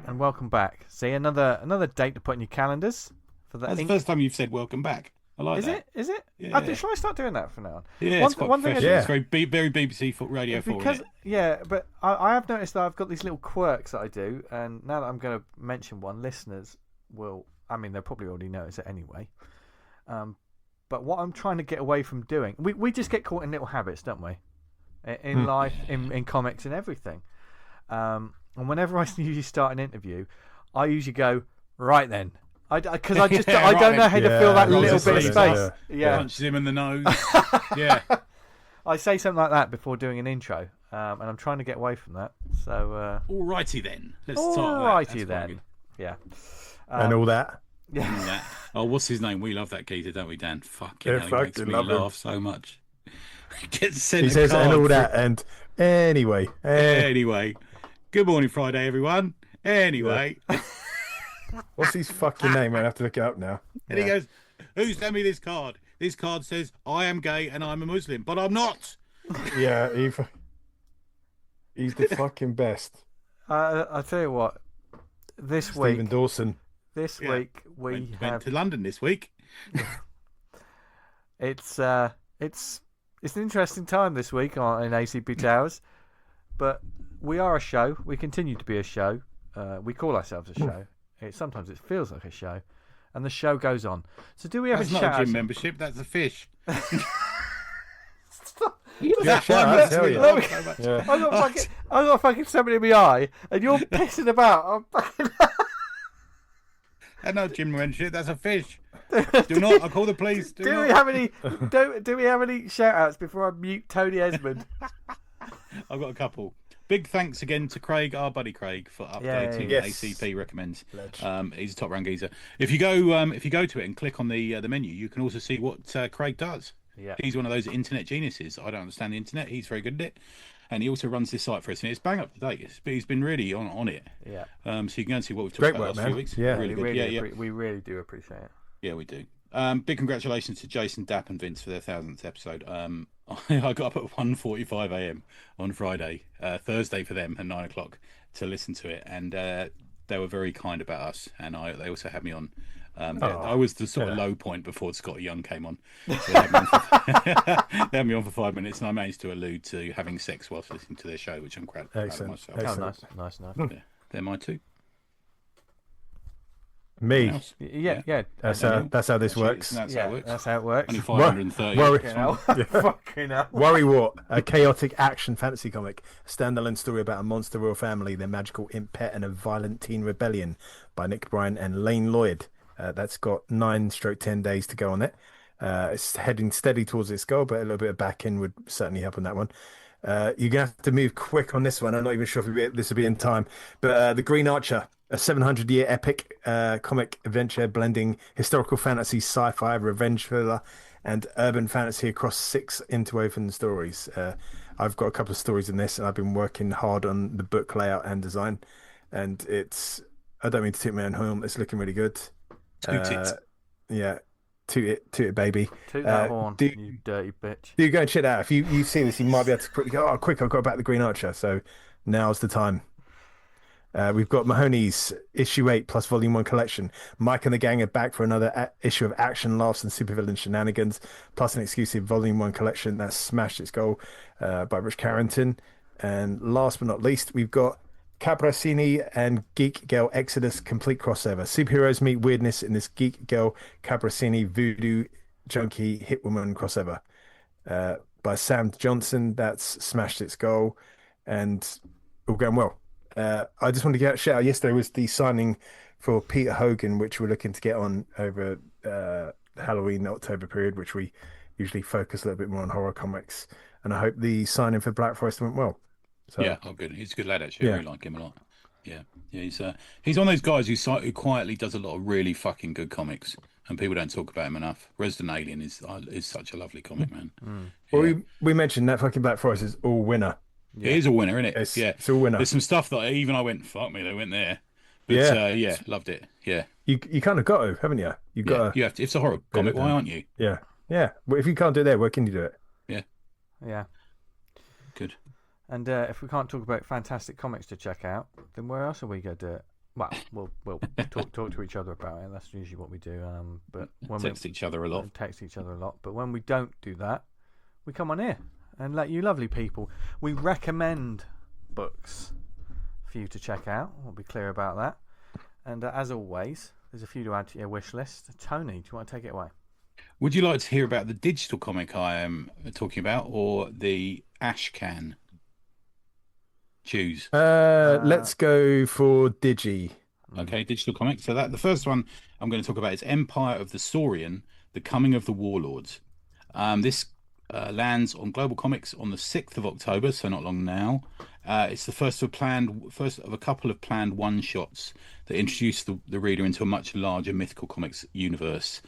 And welcome back. See, another date to put in your calendars for the. That's the first time you've said welcome back. I like that. Is it? Yeah. Shall I start doing that from now on? Yeah, One it's quite thing I professional. do- It's very BBC Radio 4. Because Isn't it? yeah, but I have noticed that I've got these little quirks that I do, and now that I'm going to mention one, listeners will. I mean, they'll probably already notice it anyway. But what I'm trying to get away from doing, we just get caught in little habits, don't we? In life, in comics, and everything. And whenever I usually start an interview, I usually go right then. Because I just I don't know how to fill that little bit of space. Yeah. Punches him in the nose. Yeah. I say something like that before doing an intro, and I'm trying to get away from that. So. Alrighty then. Let's start. Alrighty then. Yeah. And all that. Yeah. Oh, what's his name? We love that geezer, don't we, Dan? Fucking Yeah, hell, he makes fucking me love him. laugh so much. Gets sent He a says and card all for- that. And anyway. Anyway, good morning, Friday, everyone. Anyway, What's his fucking name? I have to look it up now. and he goes, "Who sent me this card? This card says I am gay and I'm a Muslim, but I'm not." Yeah, he's the fucking best. I tell you what. This Stephen week, Dawson. we Went have. to London this week. It's an interesting time this week in ACP Towers, but we are a show. We continue to be a show. We call ourselves a show. Sometimes it feels like a show, and the show goes on. So do we have That's a not shout? a gym membership. That's a fish. Yeah, shout out, tell you. Let me- Yeah. I got fucking something in my eye, and you're pissing about. I'm fucking. No, Jim went shit. That's a fish. Do not. I'll call the police. Do we have any shout outs before I mute Tony Esmond? I've got a couple. Big thanks again to Craig, our buddy Craig, for updating ACP recommends. He's a top rank geezer. If you go to it and click on the menu, you can also see what Craig does. Yeah. He's one of those internet geniuses. I don't understand the internet. He's very good at it. And he also runs this site for us, and it's bang up to date. He's been really on it. Yeah. So you can go and see what we've talked about the last few weeks. Yeah. Really good. We really do appreciate it. Yeah, we do. Big congratulations to Jason, Dapp, and Vince for their 1000th episode. I got up at 1:45 a.m. on Friday, Thursday for them, at 9 o'clock to listen to it, and they were very kind about us. And they also had me on. I was the sort of low point before Scott Young came on. So they had me on for 5 minutes, and I managed to allude to having sex whilst listening to their show, which I'm proud of myself. Oh, nice. Yeah, they're mine too. Me. Yeah. That's how this works. That's how it works. That's how it works. Only 530. Fucking hell. Worry Wart, a chaotic action fantasy comic, a standalone story about a monster royal family, their magical imp pet, and a violent teen rebellion by Nick Bryan and Lane Lloyd. That's got 9/10 days to go on it. It's heading steady towards its goal, but a little bit of back end would certainly help on that one. You're going to have to move quick on this one. I'm not even sure if this will be in time. But The Green Archer, a 700-year epic comic adventure blending historical fantasy, sci-fi, revenge thriller, and urban fantasy across 6 interwoven stories. I've got a couple of stories in this, and I've been working hard on the book layout and design. And I don't mean to toot my own horn, it's looking really good. Toot it. Yeah. Toot it, baby. Toot that horn, you dirty bitch. Do go and check that out. If you see this, you might be able to quickly go, quick, I've got back the Green Archer. So now's the time. We've got Mahoneys, issue 8 plus volume 1 collection. Mike and the gang are back for another issue of action, laughs, and supervillain shenanigans, plus an exclusive volume 1 collection that smashed its goal by Rich Carrington. And last but not least, we've got Caprisini and Geek Girl Exodus complete crossover. Superheroes meet weirdness in this Geek Girl Caprisini voodoo junkie hitwoman crossover by Sam Johnson. That's smashed its goal and all going well. I just wanted to get a shout out. Yesterday was the signing for Peter Hogan, which we're looking to get on over Halloween, October period, which we usually focus a little bit more on horror comics. And I hope the signing for Black Forest went well. So, yeah, good. He's a good lad, actually. I really like him a lot. Yeah, he's one of those guys who quietly does a lot of really fucking good comics, and people don't talk about him enough. Resident Alien is such a lovely comic, man. Well, we mentioned that fucking Black Forest is all winner. Yeah. It is a winner, isn't it? It's all winner. There's some stuff that I went, fuck me, they went there. But, loved it. Yeah. You kind of got to, haven't you? You've got to. You have to. It's a horror comic, why aren't you? Yeah. Yeah. Well, if you can't do it there, where can you do it? Yeah. Yeah. Good. And if we can't talk about fantastic comics to check out, then where else are we going to do it? Well, we'll talk to each other about it. That's usually what we do. But when text each other a lot. But when we don't do that, we come on here and let you lovely people. We recommend books for you to check out. We'll be clear about that. And as always, there's a few to add to your wish list. Tony, do you want to take it away? Would you like to hear about the digital comic I am talking about, or the Ash Can? Choose. Let's go for Digi. Okay, digital comic. So the first one I'm going to talk about is Empire of the Saurion, The Coming of the Warlords. This lands on Global Comics on the 6th of October, so not long now. It's the first of a couple of planned one-shots that introduce the reader into a much larger mythical comics universe.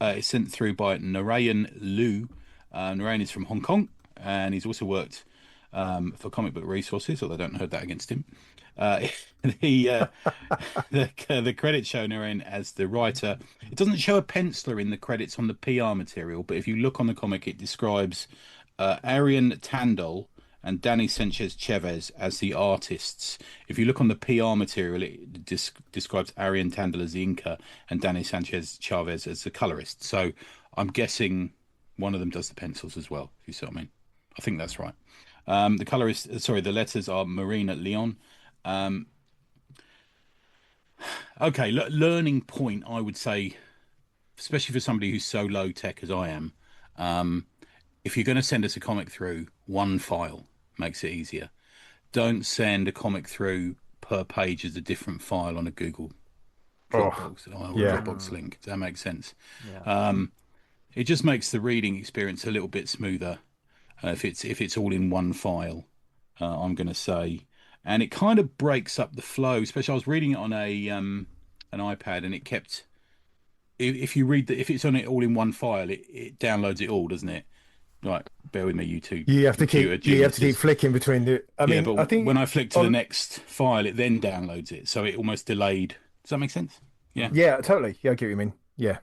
It's sent through by Narayan Liu. Narayan is from Hong Kong, and he's also worked for Comic Book Resources, although I don't hold that against him. The credits show Narayan as the writer. It doesn't show a penciler in the credits on the PR material, but if you look on the comic, it describes Arian Tandol and Danny Sanchez Chavez as the artists. If you look on the PR material, it describes Arian Tandol as the inker and Danny Sanchez Chavez as the colorist. So I'm guessing one of them does the pencils as well, if you see what I mean. I think that's right. The letters are Marina Leon. Okay, learning point, I would say, especially for somebody who's so low tech as I am, if you're going to send us a comic through, one file makes it easier. Don't send a comic through per page as a different file on a Google Dropbox or yeah. Dropbox link. Does that make sense? Yeah. It just makes the reading experience a little bit smoother if it's all in one file. I'm going to say, and it kind of breaks up the flow. Especially, I was reading it on an iPad, and it kept. If you read if it's on it all in one file, it downloads it all, doesn't it? Right, bear with me, you two. You have to keep flicking between the. But I think when I flick to the next file, it then downloads it, so it almost delayed. Does that make sense? Yeah. Yeah, totally. Yeah, I get what you mean. Yeah.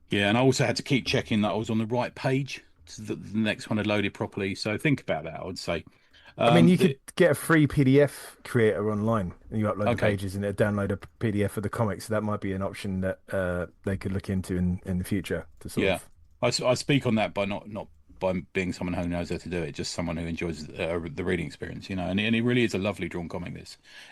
Yeah, and I also had to keep checking that I was on the right page, so that the next one had loaded properly. So think about that, I would say. You could get a free PDF creator online, and you upload the pages, and it'll download a PDF of the comics. So that might be an option that they could look into in the future. To sort of... I speak on that by not by being someone who knows how to do it, just someone who enjoys the reading experience, and it really is a lovely drawn comic.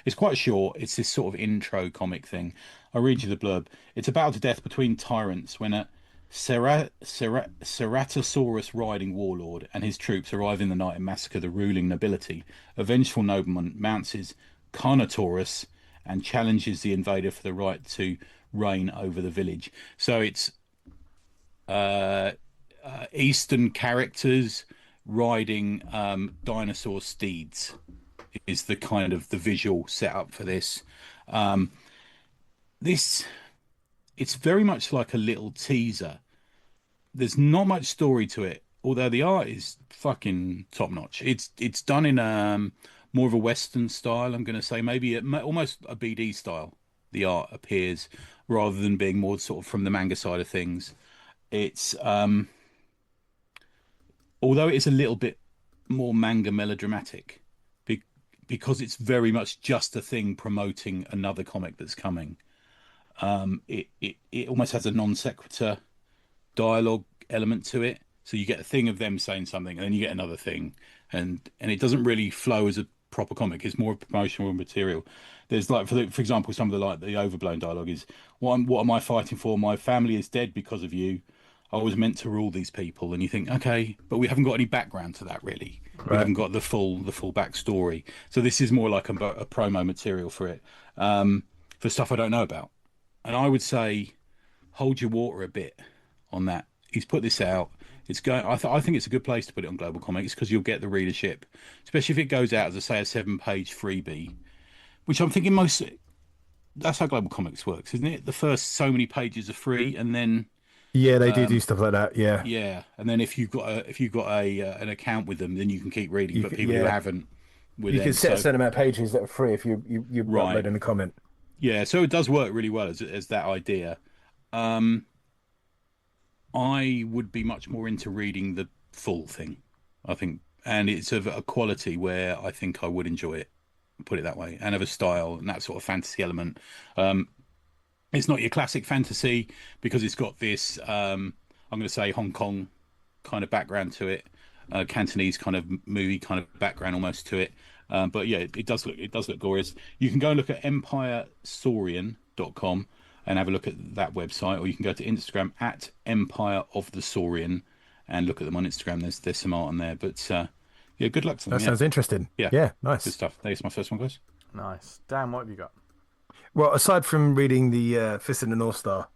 It's quite short. It's this sort of intro comic thing. I'll read you the blurb. It's a battle to death between tyrants when a Ceratosaurus riding warlord and his troops arrive in the night and massacre the ruling nobility. A vengeful nobleman mounts his Carnotaurus and challenges the invader for the right to reign over the village. So it's Eastern characters riding dinosaur steeds is the kind of the visual setup for this. It's very much like a little teaser. There's not much story to it, although the art is fucking top notch. It's done in more of a Western style. I'm going to say maybe almost a BD style. The art appears rather than being more sort of from the manga side of things. It's although it's a little bit more manga melodramatic because it's very much just a thing promoting another comic that's coming. It almost has a non sequitur dialogue element to it, so you get a thing of them saying something and then you get another thing, and it doesn't really flow as a proper comic. It's more promotional material. There's like for example, some of the overblown dialogue is what am I fighting for? My family is dead because of you. I was meant to rule these people. And you think, okay, but we haven't got any background to that really. Right. We haven't got the full backstory. So this is more like a promo material for it, for stuff I don't know about. And I would say hold your water a bit on that. He's put this out. It's going. I think it's a good place to put it on Global Comics because you'll get the readership, especially if it goes out as a 7-page freebie, which I'm thinking that's how Global Comics works, isn't it? The first so many pages are free, and then they do stuff like that. Yeah, and then if you've got an account with them, then you can keep reading. But people who haven't, you can set a certain amount of pages that are free if you right. upload in a comment. Yeah, so it does work really well as that idea. I would be much more into reading the full thing, I think, and it's of a quality where I think I would enjoy it, put it that way, and of a style and that sort of fantasy element. It's not your classic fantasy because it's got this, I'm going to say Hong Kong kind of background to it, Cantonese kind of movie kind of background almost to it. But yeah, it does look glorious. You can go and look at empiresaurion.com and have a look at that website, or you can go to Instagram at Empire of the Saurion and look at them on Instagram. There's some art on there. But yeah, good luck to them. That sounds interesting. Yeah, nice. Good stuff. There's my first one, guys. Nice. Dan, what have you got? Well, aside from reading the Fist of the North Star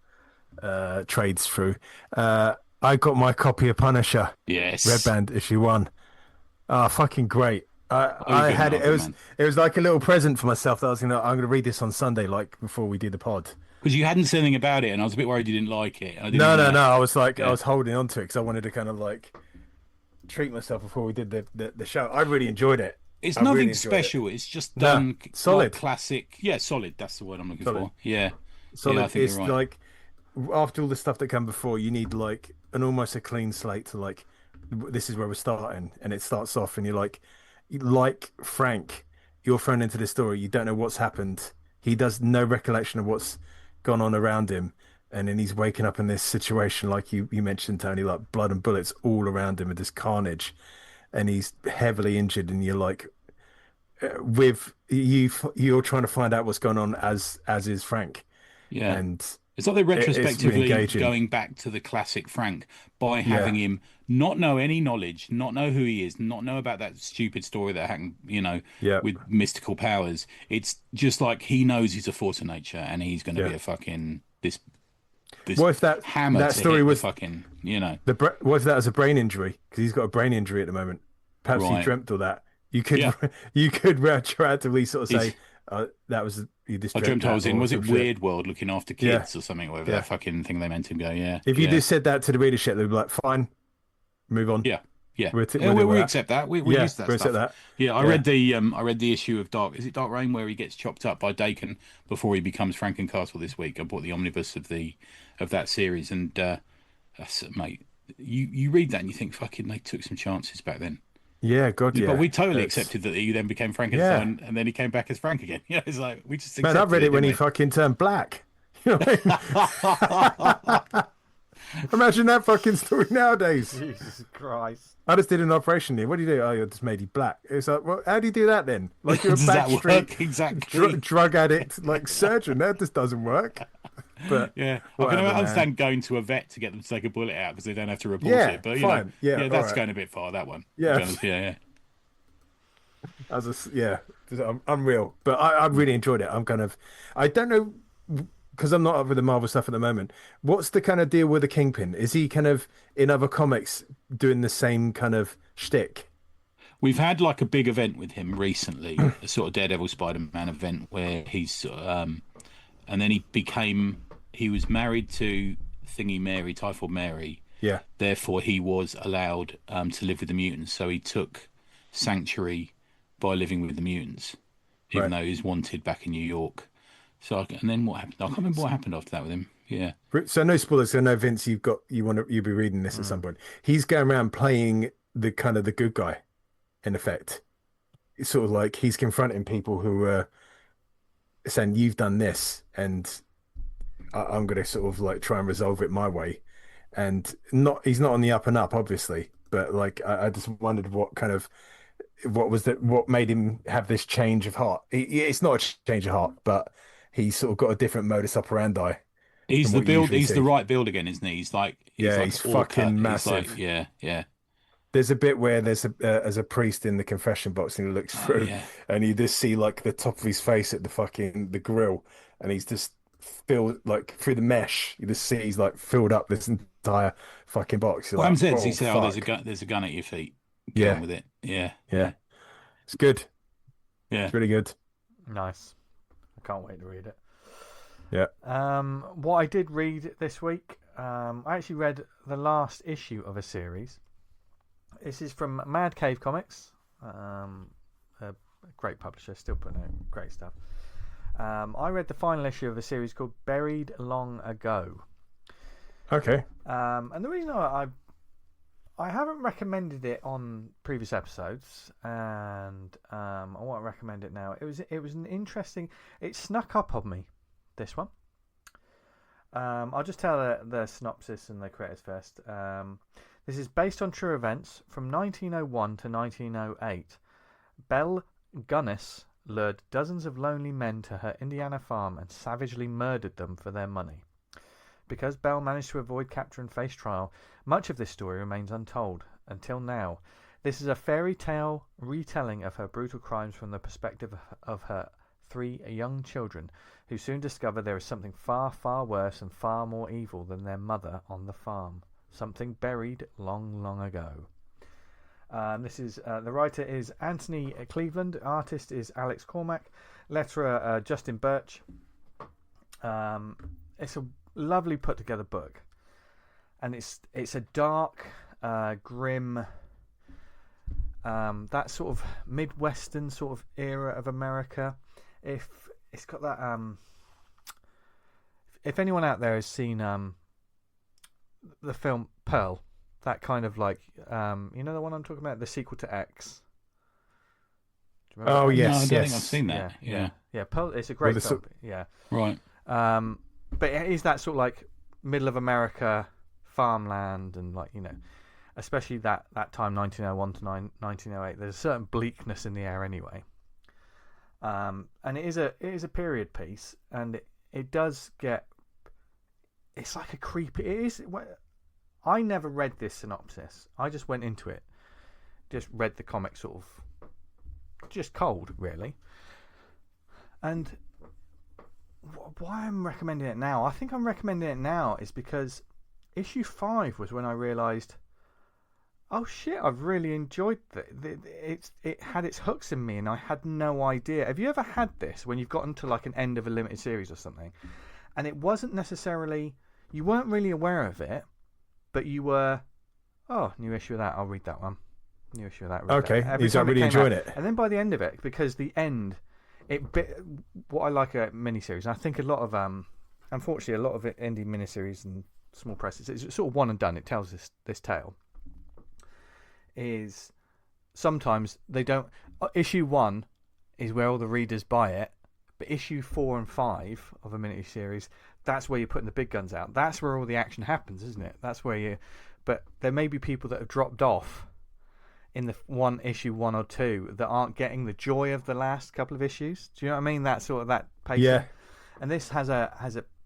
trades through, I got my copy of Punisher. Yes. Red Band issue 1. Fucking great. I had it. It was like a little present for myself that I'm gonna read this on Sunday, like before we do the pod. Because you hadn't said anything about it, and I was a bit worried you didn't like it. No. I was like, I was holding on to it because I wanted to kind of like treat myself before we did the show. I really enjoyed it. It's nothing special. It's just done solid, like classic. Yeah, solid. That's the word I'm looking for. Yeah, solid. Yeah, I think it's you're right. Like after all the stuff that came before, you need like almost a clean slate to like. This is where we're starting, and it starts off, and you're like Frank, you're thrown into this story. You don't know what's happened. He does no recollection of what's gone on around him, and then he's waking up in this situation like you mentioned, Tony, like blood and bullets all around him with this carnage, and he's heavily injured, and you're like you're trying to find out what's going on as is Frank. Yeah. And It's like they're retrospectively engaging. going back to the classic Frank by having him not know any knowledge, not know who he is, not know about that stupid story that happened, with mystical powers. It's just like he knows he's a force of nature and he's going to be a fucking this what if that hammer that to story hit was the fucking, what if that was a brain injury? Because he's got a brain injury at the moment. Perhaps he dreamt all that. You could retroactively sort of say that was you just I dreamt I was in. Was it shit. Weird World looking after kids or something? Whatever that fucking thing they meant him go. Yeah. If you just said that to the readership, they'd be like, "Fine, move on." Yeah. Yeah. We accept that. We use that stuff. That. Yeah. I read the issue of Dark. Is it Dark Reign where he gets chopped up by Dakin before he becomes Frankencastle this week? I bought the omnibus of that series, and mate, you read that and you think, fucking, they took some chances back then. Yeah, God, yeah. But we totally accepted that he then became Frankenstein, and then he came back as Frank again. It's like we just. Man, I read it when he fucking turned black. You know what I mean? Imagine that fucking story nowadays. Jesus Christ! I just did an operation here. What do you do? Oh, you just made you black. It's like, well, how do you do that then? Like you're a backstreet exactly drug addict, like surgeon. That just doesn't work. But I can understand going to a vet to get them to take a bullet out because they don't have to report it. But fine. That's going a bit far. That one. Yeah. Unreal. But I really enjoyed it. I don't know, because I'm not up with the Marvel stuff at the moment. What's the kind of deal with the Kingpin? Is he kind of in other comics doing the same kind of shtick? We've had like a big event with him recently, a sort of Daredevil Spider-Man event where he's and then he was married to Thingy Mary, Typhoid Mary. Yeah. Therefore, he was allowed to live with the mutants. So he took sanctuary by living with the mutants, even though he was wanted back in New York. And then what happened? I can't remember what happened after that with him. Yeah. So no spoilers. So no, Vince, you'll be reading this at some point. He's going around playing the kind of the good guy, in effect. It's sort of like he's confronting people who are saying, "You've done this, and I'm going to sort of like try and resolve it my way." And he's not on the up and up, obviously, but like I just wondered what made him have this change of heart. It's not a change of heart, but he's sort of got a different modus operandi. He's the build. He's the right build again, isn't he? He's like he's fucking massive. Yeah. There's a bit where there's a priest in the confession box and he looks through, and you just see like the top of his face at the grill, and he's just filled like through the mesh. You just see he's like filled up this entire fucking box. What happens is he said, "Oh, there's a gun at your feet. Get on with it." Yeah. It's good. Yeah, it's really good. Nice. I can't wait to read it. Yeah. What I did read this week, I actually read the last issue of a series. This is from Mad Cave Comics, a great publisher, still putting out great stuff. I read the final issue of a series called Buried Long Ago. Okay. And the reason I haven't recommended it on previous episodes, and I want to recommend it now. It was an interesting. It snuck up on me, this one. I'll just tell the synopsis and the creators first. This is based on true events from 1901 to 1908. Belle Gunness lured dozens of lonely men to her Indiana farm and savagely murdered them for their money. Because Belle managed to avoid capture and face trial, much of this story remains untold, until now. This is a fairy tale retelling of her brutal crimes from the perspective of her 3 young children, who soon discover there is something far, far worse and far more evil than their mother on the farm. Something buried long, long ago. This is the writer is Anthony Cleveland, artist is Alex Cormack, letterer Justin Birch. It's a lovely put together book, and it's a dark, grim, that sort of Midwestern sort of era of America. If it's got that, if anyone out there has seen the film Pearl, that kind of like you know the one I'm talking about, the sequel to X. Do you remember Oh that? yes, no, I don't yes. think I've seen that. Yeah. Pearl. It's a great film. Yeah. Right. But it is that sort of like middle of America farmland, and like, you know, especially that time 1901 to 1908. There's a certain bleakness in the air anyway. And it is a period piece, and it does get it's like a creepy. It is. I never read this synopsis. I just went into it, just read the comic sort of just cold, really. And why I'm recommending it now? I think I'm recommending it now is because issue 5 was when I realised, oh shit, I've really enjoyed it. It had its hooks in me, and I had no idea. Have you ever had this when you've gotten to like an end of a limited series or something, and it wasn't necessarily, you weren't really aware of it, but you were, oh, new issue of that, I'll read that one. New issue of that. Okay, he's really enjoying it. And then by the end of it, because the end, what I like a miniseries, and I think a lot of, unfortunately, a lot of indie miniseries and small presses, it's sort of one and done. It tells this tale. Is sometimes they don't. Issue 1 is where all the readers buy it, but issue 4 and 5 of a mini series, that's where you're putting the big guns out. That's where all the action happens, isn't it? That's where you. But there may be people that have dropped off in the issue 1 or 2 that aren't getting the joy of the last couple of issues. Do you know what I mean? That sort of that pace. Yeah. And this has it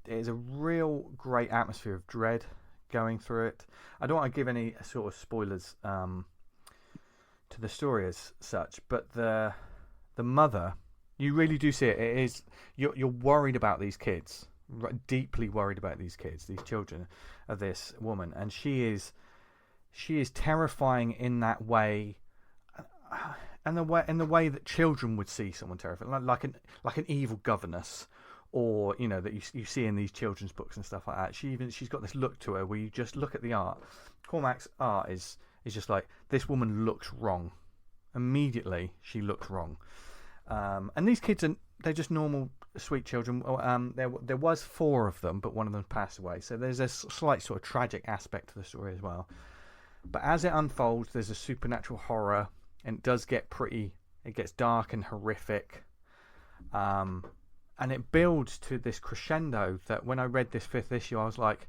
is a real great atmosphere of dread going through it. I don't want to give any sort of spoilers to the story as such, but the mother, you really do see it. It is you're worried about these kids, deeply worried about these kids, these children of this woman, and she is terrifying in that way, and the way that children would see someone terrifying, like an evil governess, or that you see in these children's books and stuff like that. She's got this look to her where you just look at the art. Cormac's art is just like, this woman looks wrong. Immediately she looks wrong. And these kids they're just normal sweet children. There was 4 of them, but one of them passed away. So there's a slight sort of tragic aspect to the story as well. But as it unfolds, there's a supernatural horror, and it does get it gets dark and horrific. And it builds to this crescendo that when I read this 5th issue, I was like,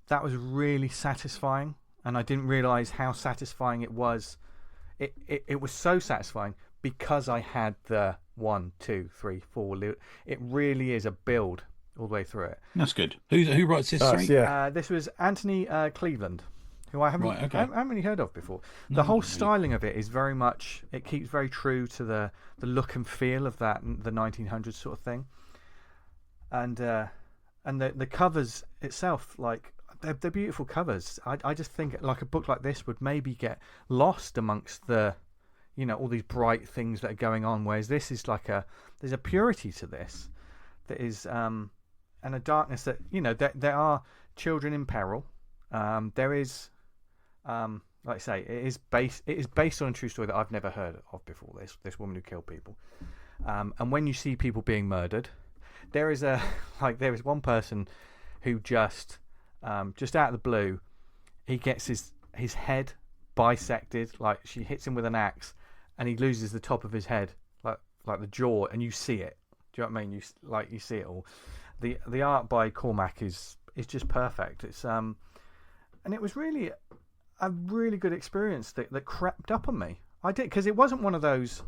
that was really satisfying. And I didn't realise how satisfying it was. It was so satisfying because I had the 1, 2, 3, 4. It really is a build all the way through it. That's good. Who writes this? Sorry? This was Anthony Cleveland, who I haven't really heard of before. The whole styling of it is very much, it keeps very true to the look and feel of the 1900s sort of thing. And the covers itself, like, they're beautiful covers. I just think like a book like this would maybe get lost amongst the, all these bright things that are going on, whereas this is like there's a purity to this that is, and a darkness that, there are children in peril. There is, like I say, it is based on a true story that I've never heard of before. This woman who killed people, and when you see people being murdered, there is one person who just out of the blue, he gets his head bisected, like she hits him with an axe, and he loses the top of his head, like the jaw, and you see it. Do you know what I mean? You see it all. The art by Cormac is just perfect. It's and it was really a really good experience that crept up on me. I did, because it wasn't one of those.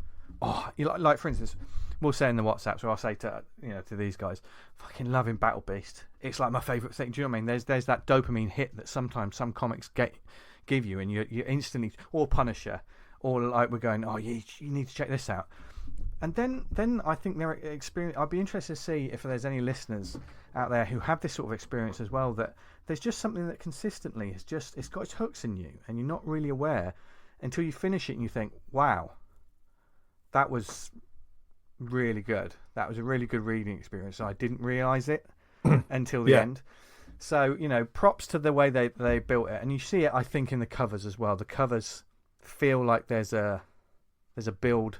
Like for instance, we'll say in the WhatsApps, or I'll say to these guys, fucking loving Battle Beast. It's like my favourite thing. Do you know what I mean? There's that dopamine hit that sometimes some comics give you, and you instantly, or Punisher, or like we're going, oh, you need to check this out. And then I think their experience. I'd be interested to see if there's any listeners out there who have this sort of experience as well. That there's just something that consistently it's got its hooks in you, and you're not really aware until you finish it, and you think, wow, that was really good. That was a really good reading experience. I didn't realise it until the end. So, props to the way they built it. And you see it, I think, in the covers as well. The covers feel like there's a build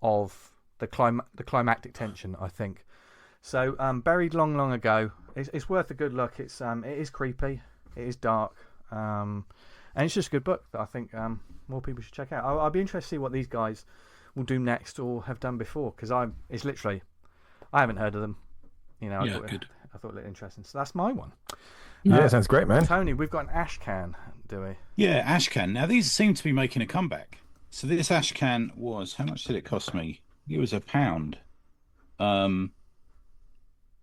of the climactic tension, I think. So, Buried Long Ago, it's worth a good look. It is creepy. It is dark. And it's just a good book that I think more people should check out. I'll be interested to see what these guys will do next or have done before, because I haven't heard of them. Good. I thought it looked interesting. So that's my one. Yeah, sounds great, man. Tony, we've got an ash can, do we? Yeah, ash can. Now these seem to be making a comeback. So this ash can was, how much did it cost me? It was £1. And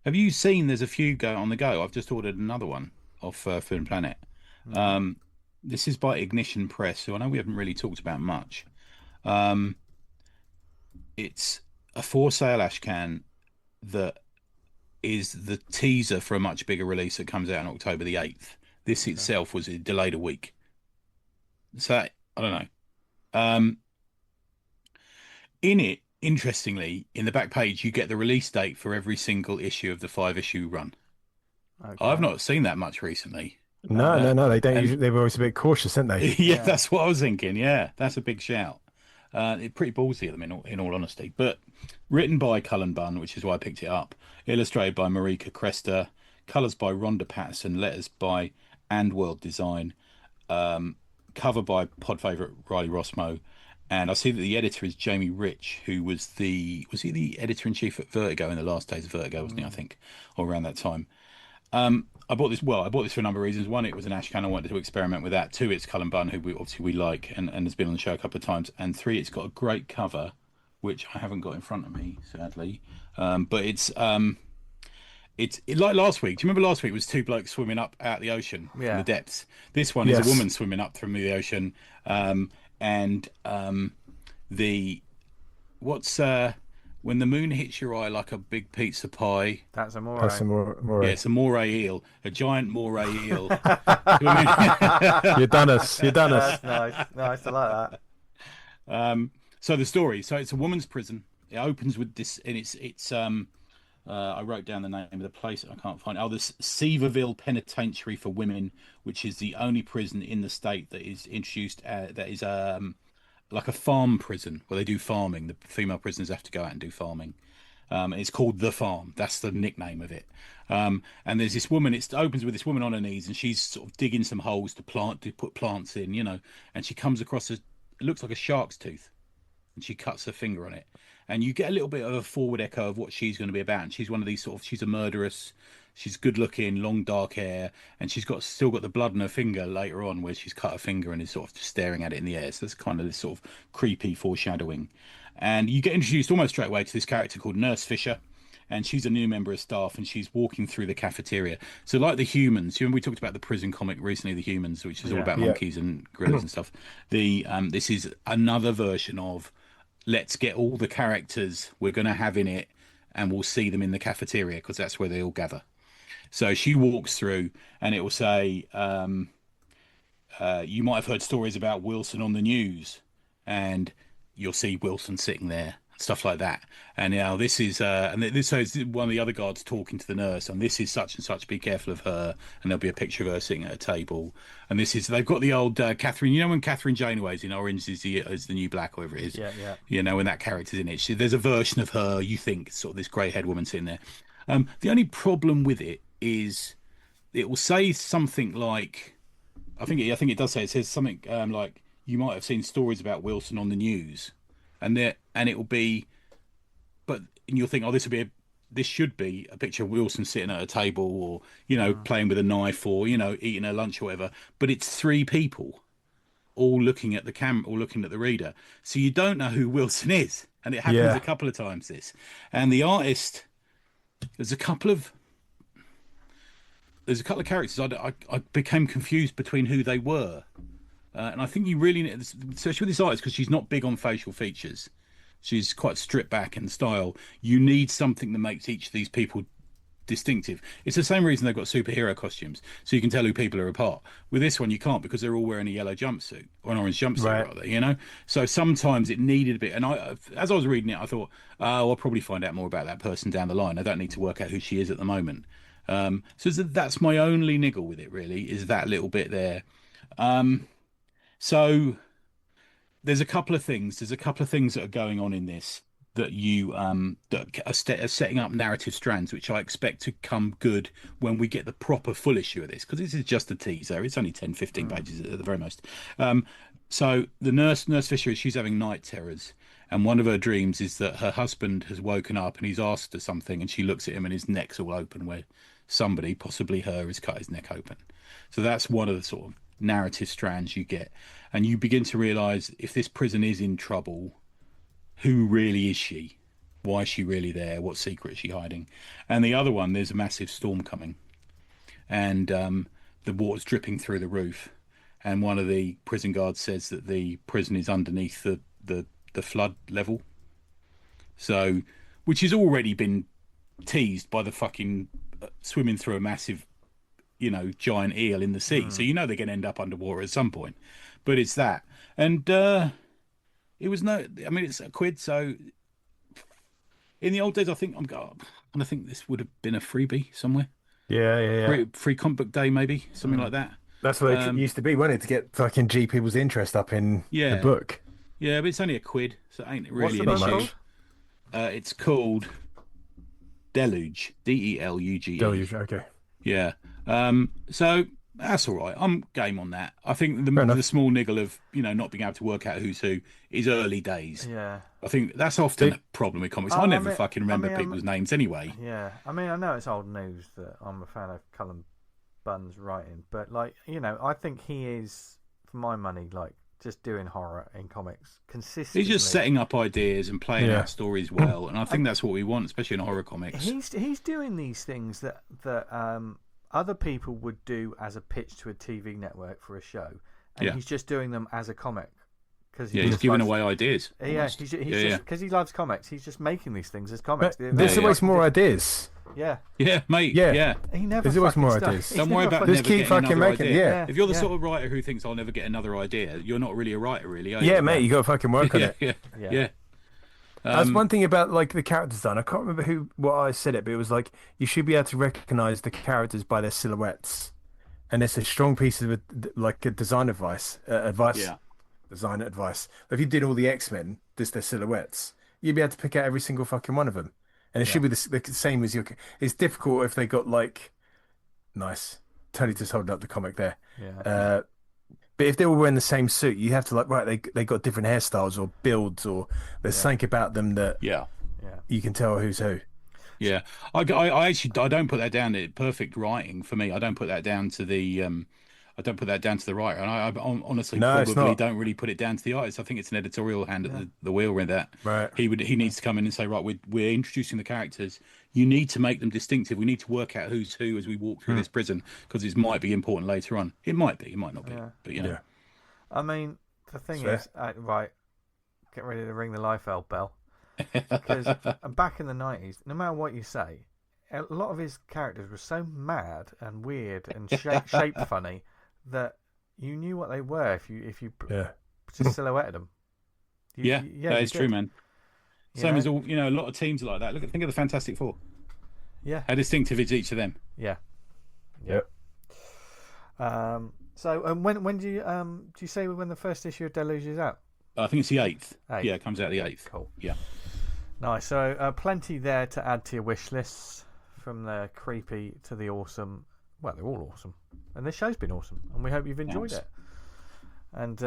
Have you seen? There's a few go on the go. I've just ordered another one off Food and Planet. Um, this is by Ignition Press, who I know we haven't really talked about much. Um, it's a for sale ashcan that is the teaser for a much bigger release that comes out on October the 8th. This itself was delayed a week. So I don't know. In it, interestingly, in the back page, you get the release date for every single issue of the 5-issue run. Okay. I've not seen that much recently. No, they don't. Usually, they're always a bit cautious, aren't they? Yeah, that's what I was thinking. Yeah, that's a big shout. It's pretty ballsy of them, in all honesty. But written by Cullen Bunn, which is why I picked it up. Illustrated by Marika Cresta. Colours by Rhonda Patterson. Letters by And World Design. Cover by pod favourite Riley Rossmo. And I see that the editor is Jamie Rich, who was he the editor in chief at Vertigo in the last days of Vertigo, wasn't he? I think, or around that time. I bought this for a number of reasons. One, it was an ashcan. I wanted to experiment with that. Two, it's Cullen Bunn, who we like and has been on the show a couple of times. And three, it's got a great cover, which I haven't got in front of me, sadly. But it's like last week. Do you remember last week was two blokes swimming up out the ocean in the depths? This one is a woman swimming up from the ocean. When the moon hits your eye like a big pizza pie. That's a moray. That's a moray. Yeah, it's a moray eel, a giant moray eel. You've done us. That's nice. I like that. So the story. So it's a woman's prison. It opens with this, and it's I wrote down the name of the place. I can't find it. Oh, this Seaverville Penitentiary for Women, which is the only prison in the state that is introduced. That is like a farm prison where they do farming. The female prisoners have to go out and do farming. It's called The Farm. That's the nickname of it. And there's this woman. It opens with this woman on her knees, and she's sort of digging some holes to put plants in, and she comes across it looks like a shark's tooth, and she cuts her finger on it. And you get a little bit of a forward echo of what she's going to be about. And she's one of these she's a murderess. She's good looking, long dark hair, and she's still got the blood on her finger later on where she's cut her finger and is sort of just staring at it in the air. So that's kind of this sort of creepy foreshadowing. And you get introduced almost straight away to this character called Nurse Fisher, and she's a new member of staff, and she's walking through the cafeteria. So like the Humans, we talked about the prison comic recently, The Humans, which is all about monkeys and gorillas and stuff. This is another version of let's get all the characters we're going to have in it, and we'll see them in the cafeteria because that's where they all gather. So she walks through, and it will say, you might have heard stories about Wilson on the news, and you'll see Wilson sitting there, stuff like that. And now this is, so it's one of the other guards talking to the nurse, and this is such and such, be careful of her. And there'll be a picture of her sitting at a table. And they've got the old Catherine, when Catherine Janeway's in Orange is the New Black, or whatever it is. Yeah. When that character's in it, there's a version of her, you think, sort of this grey-haired woman sitting there. The only problem with it is it will say something like, I think it does say, it says something like, you might have seen stories about Wilson on the news, and it will be, and you'll think, this should be a picture of Wilson sitting at a table, or playing with a knife, or eating a lunch or whatever, but it's three people all looking at the camera, or looking at the reader, so you don't know who Wilson is. And it happens a couple of times, and the artist, there's a couple of characters I became confused between who they were, and I think you really, especially with this artist, because she's not big on facial features, she's quite stripped back in style. You need something that makes each of these people distinctive. It's the same reason they've got superhero costumes, so you can tell who people are apart. With this one, you can't, because they're all wearing a yellow jumpsuit, or an orange jumpsuit, rather. So sometimes it needed a bit. And as I was reading it, I thought, I'll probably find out more about that person down the line. I don't need to work out who she is at the moment. So that's my only niggle with it, really, is that little bit there. So there's a couple of things. There's a couple of things that are going on in this that are setting up narrative strands, which I expect to come good when we get the proper full issue of this, because this is just a teaser. It's only 10, 15 pages at the very most. So the nurse Fisher, she's having night terrors, and one of her dreams is that her husband has woken up and he's asked her something, and she looks at him and his neck's all open, where somebody, possibly her, has cut his neck open. So that's one of the sort of narrative strands you get, and you begin to realize, if this prison is in trouble, who really is she? Why is she really there? What secret is she hiding? And the other one, there's a massive storm coming, and the water's dripping through the roof, and one of the prison guards says that the prison is underneath the flood level. So, which has already been teased by the fucking swimming through a massive, giant eel in the sea. So they're going to end up underwater at some point. But it's that, and it was it's a quid. So in the old days, I think this would have been a freebie somewhere. Yeah. Free comic book day, maybe something like that. That's what it used to be, wasn't it? To get fucking G people's interest up in the book. Yeah, but it's only a quid, so it ain't really What's the an book issue. It's called Deluge, Deluge. Deluge, okay. Yeah. So that's all right. I'm game on that. I think the small niggle of not being able to work out who's who is early days. Yeah. I think that's often a problem with comics. I never fucking remember people's names anyway. Yeah. I mean, I know it's old news that I'm a fan of Cullen Bunn's writing, but I think he is, for my money, just doing horror in comics consistently. He's just setting up ideas and playing out stories well, and I think that's what we want, especially in horror comics. He's doing these things that other people would do as a pitch to a TV network for a show, and he's just doing them as a comic. He's giving away ideas. Yeah, he's just because he loves comics. He's just making these things as comics. There's always more ideas. Yeah, mate. Yeah. There's always more ideas. Don't worry about just keep fucking making it. Yeah. If you're the sort of writer who thinks I'll never get another idea, you're not really a writer, really. Are you? Yeah, mate. You got to fucking work on it. Yeah. That's one thing about the character design. I can't remember what I said it, but it was you should be able to recognize the characters by their silhouettes, and it's a strong piece of a design advice. Design advice. If you did all the X-Men, just their silhouettes, you'd be able to pick out every single fucking one of them, and it should be the same as your. It's difficult if they got nice. Tony just holding up the comic there. Yeah. But if they were wearing the same suit, you have to they got different hairstyles or builds, or there's something about them that you can tell who's who. Yeah, I actually don't put that down to perfect writing for me. I don't put that down to the writer, and I honestly probably don't really put it down to the artist. I think it's an editorial hand at the wheel with that. Right. He needs to come in and say, right, we're introducing the characters. You need to make them distinctive. We need to work out who's who as we walk through this prison, because it might be important later on. It might be, it might not be, but Yeah. I mean, the thing is, right, get ready to ring the Liefeld bell, because back in the 90s, no matter what you say, a lot of his characters were so mad and weird and shaped funny that you knew what they were if you just silhouetted them. That is true, man. Same as all, a lot of teams are like that. Think of the Fantastic Four. Yeah. How distinctive is each of them? Yeah. Yep. So when do you say when the first issue of Deluge is out? I think it's the 8th. Yeah, it comes out the 8th. Cool. Yeah. Nice. So plenty there to add to your wish lists, from the creepy to the awesome. Well, they're all awesome, and this show's been awesome, and we hope you've enjoyed it. And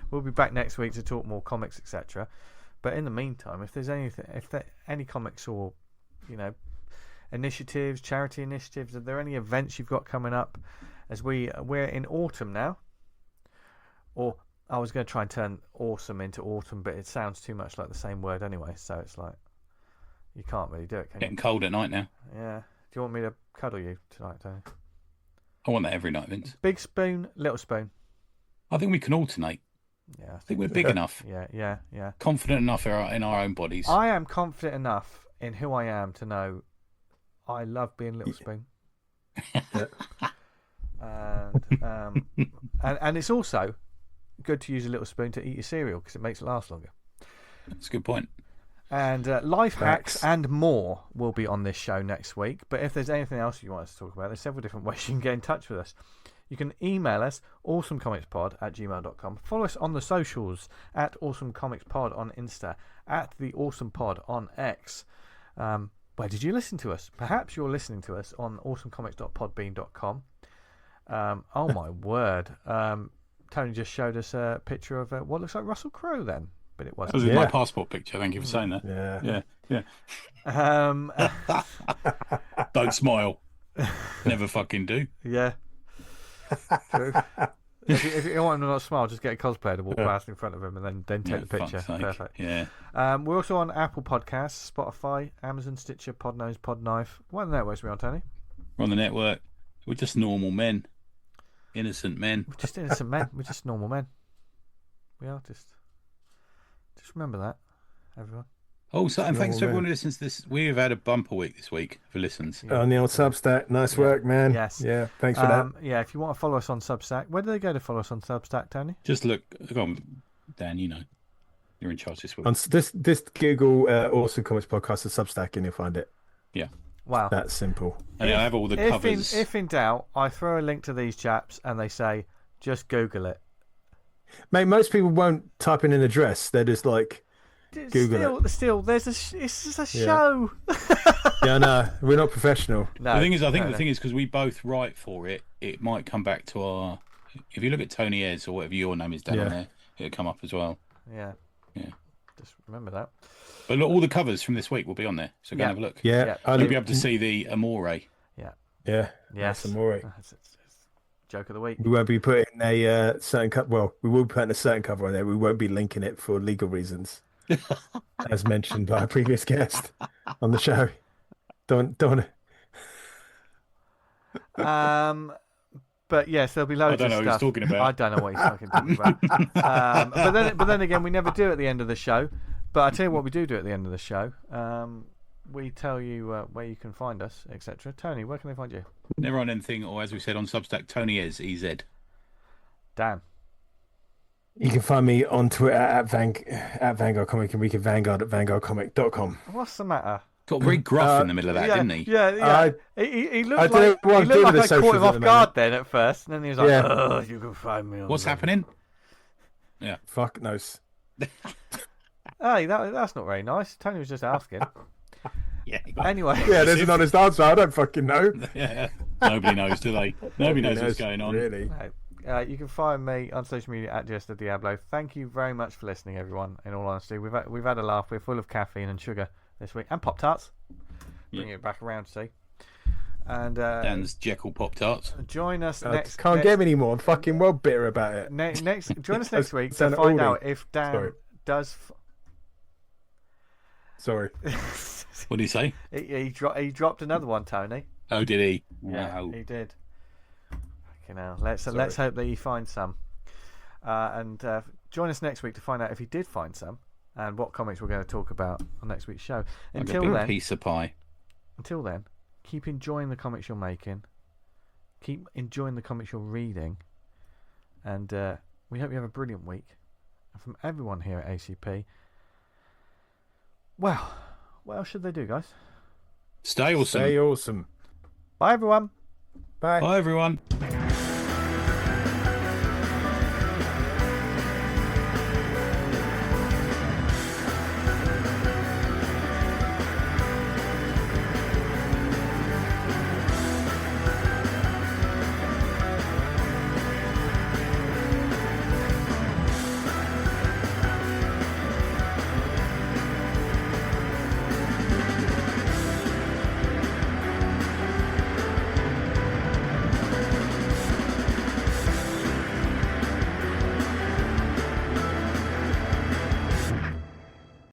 we'll be back next week to talk more comics, etc. But in the meantime, if there's any comics or initiatives, charity initiatives, are there any events you've got coming up? As we're in autumn now, or I was going to try and turn awesome into autumn, but it sounds too much like the same word anyway. So it's you can't really do it. Can Getting you? cold at night now. Yeah. Do you want me to cuddle you tonight, Tony? I want that every night, Vince. Big spoon, little spoon. I think we can alternate. Yeah, I think we're big enough. Yeah. Confident enough in our own bodies. I am confident enough in who I am to know I love being little spoon. And it's also good to use a little spoon to eat your cereal because it makes it last longer. That's a good point. And life hacks and more will be on this show next week. But if there's anything else you want us to talk about, there's several different ways you can get in touch with us. You can email us, awesomecomicspod@gmail.com. Follow us on the socials at awesomecomicspod on Insta, at the awesomepod on X. Where did you listen to us? Perhaps you're listening to us on awesomecomics.podbean.com. Oh my word. Tony just showed us a picture of what looks like Russell Crowe then. But it wasn't. That was my passport picture. Thank you for saying that. Yeah. Don't smile. Never fucking do. Yeah. True. If you want him to not smile, just get a cosplayer to walk past in front of him and then take the picture. Perfect. Yeah. We're also on Apple Podcasts, Spotify, Amazon, Stitcher, Podnose, Podknife. What other networks are we on, Tony? We're on the network. We're just normal men. Innocent men. We're just innocent men. We're just normal men. We are just remember that, everyone. Oh, so, and thanks to everyone who listens to this. We've had a bumper week this week for listens. On the old Substack. Nice work, man. Yes. Yeah, thanks for that. Yeah, if you want to follow us on Substack, where do they go to follow us on Substack, Tony? Just look on, Dan, you know. You're in charge this week. On this Google Awesome Comics Podcast and Substack, and you'll find it. Yeah. Wow. That's simple. And I have all the covers. If in doubt, I throw a link to these chaps and they say, just Google it. Mate, most people won't type in an address. They're just like, Google it. Still, it's just a show. Yeah, no, we're not professional. No, I think the thing is, because we both write for it, it might come back to our... If you look at Tony Ayres or whatever your name is down there, it'll come up as well. Yeah. Just remember that. But look, all the covers from this week will be on there, so go and have a look. Yeah. You'll be able to see the Amore. Yeah. Yes. Amore. It's joke of the week. We won't be putting a certain cover. Well, we will be putting a certain cover on there. We won't be linking it for legal reasons, as mentioned by a previous guest on the show. Don't. But yes, there'll be loads of stuff. I don't know what he's talking about. I don't know what he's fucking talking about. But then again, we never do at the end of the show. But I tell you what, we do at the end of the show. We tell you where you can find us, etc. Tony, where can they find you? Never on anything, or as we said on Substack, Tony Ayres, EZ. Dan. You can find me on Twitter at Vanguard Comic, and we can Vanguard at vanguardcomic.com. What's the matter? Got very gruff in the middle of that, didn't he? Yeah. He looked like I caught him off guard then at first, and then he was like, "Oh, you can find me on." What's happening? Yeah. Fuck knows. Hey, that's not very nice. Tony was just asking. Yeah. Anyway. Yeah, there's an honest answer. I don't fucking know. Yeah. Nobody knows, do they? Nobody knows what's going on. Really. You can find me on social media at Just the Diablo. Thank you very much for listening, everyone. In all honesty, we've had a laugh. We're full of caffeine and sugar this week, and Pop Tarts. Bring it back around, see. And Dan's Jekyll Pop Tarts. Join us next. Can't get me anymore. I'm fucking well bitter about it. Join us next week to find out if Dan does. Sorry. What did he say? He dropped another one, Tony. Oh, did he? Yeah, Wow. he did. Okay, now let's hope that he finds some, and join us next week to find out if he did find some and what comics we're going to talk about on next week's show. Until then, piece of pie. Until then, keep enjoying the comics you're making, keep enjoying the comics you're reading, and we hope you have a brilliant week. And from everyone here at ACP, well, what else should they do, guys? Stay awesome. Stay awesome. Bye, everyone. Bye. Bye, everyone.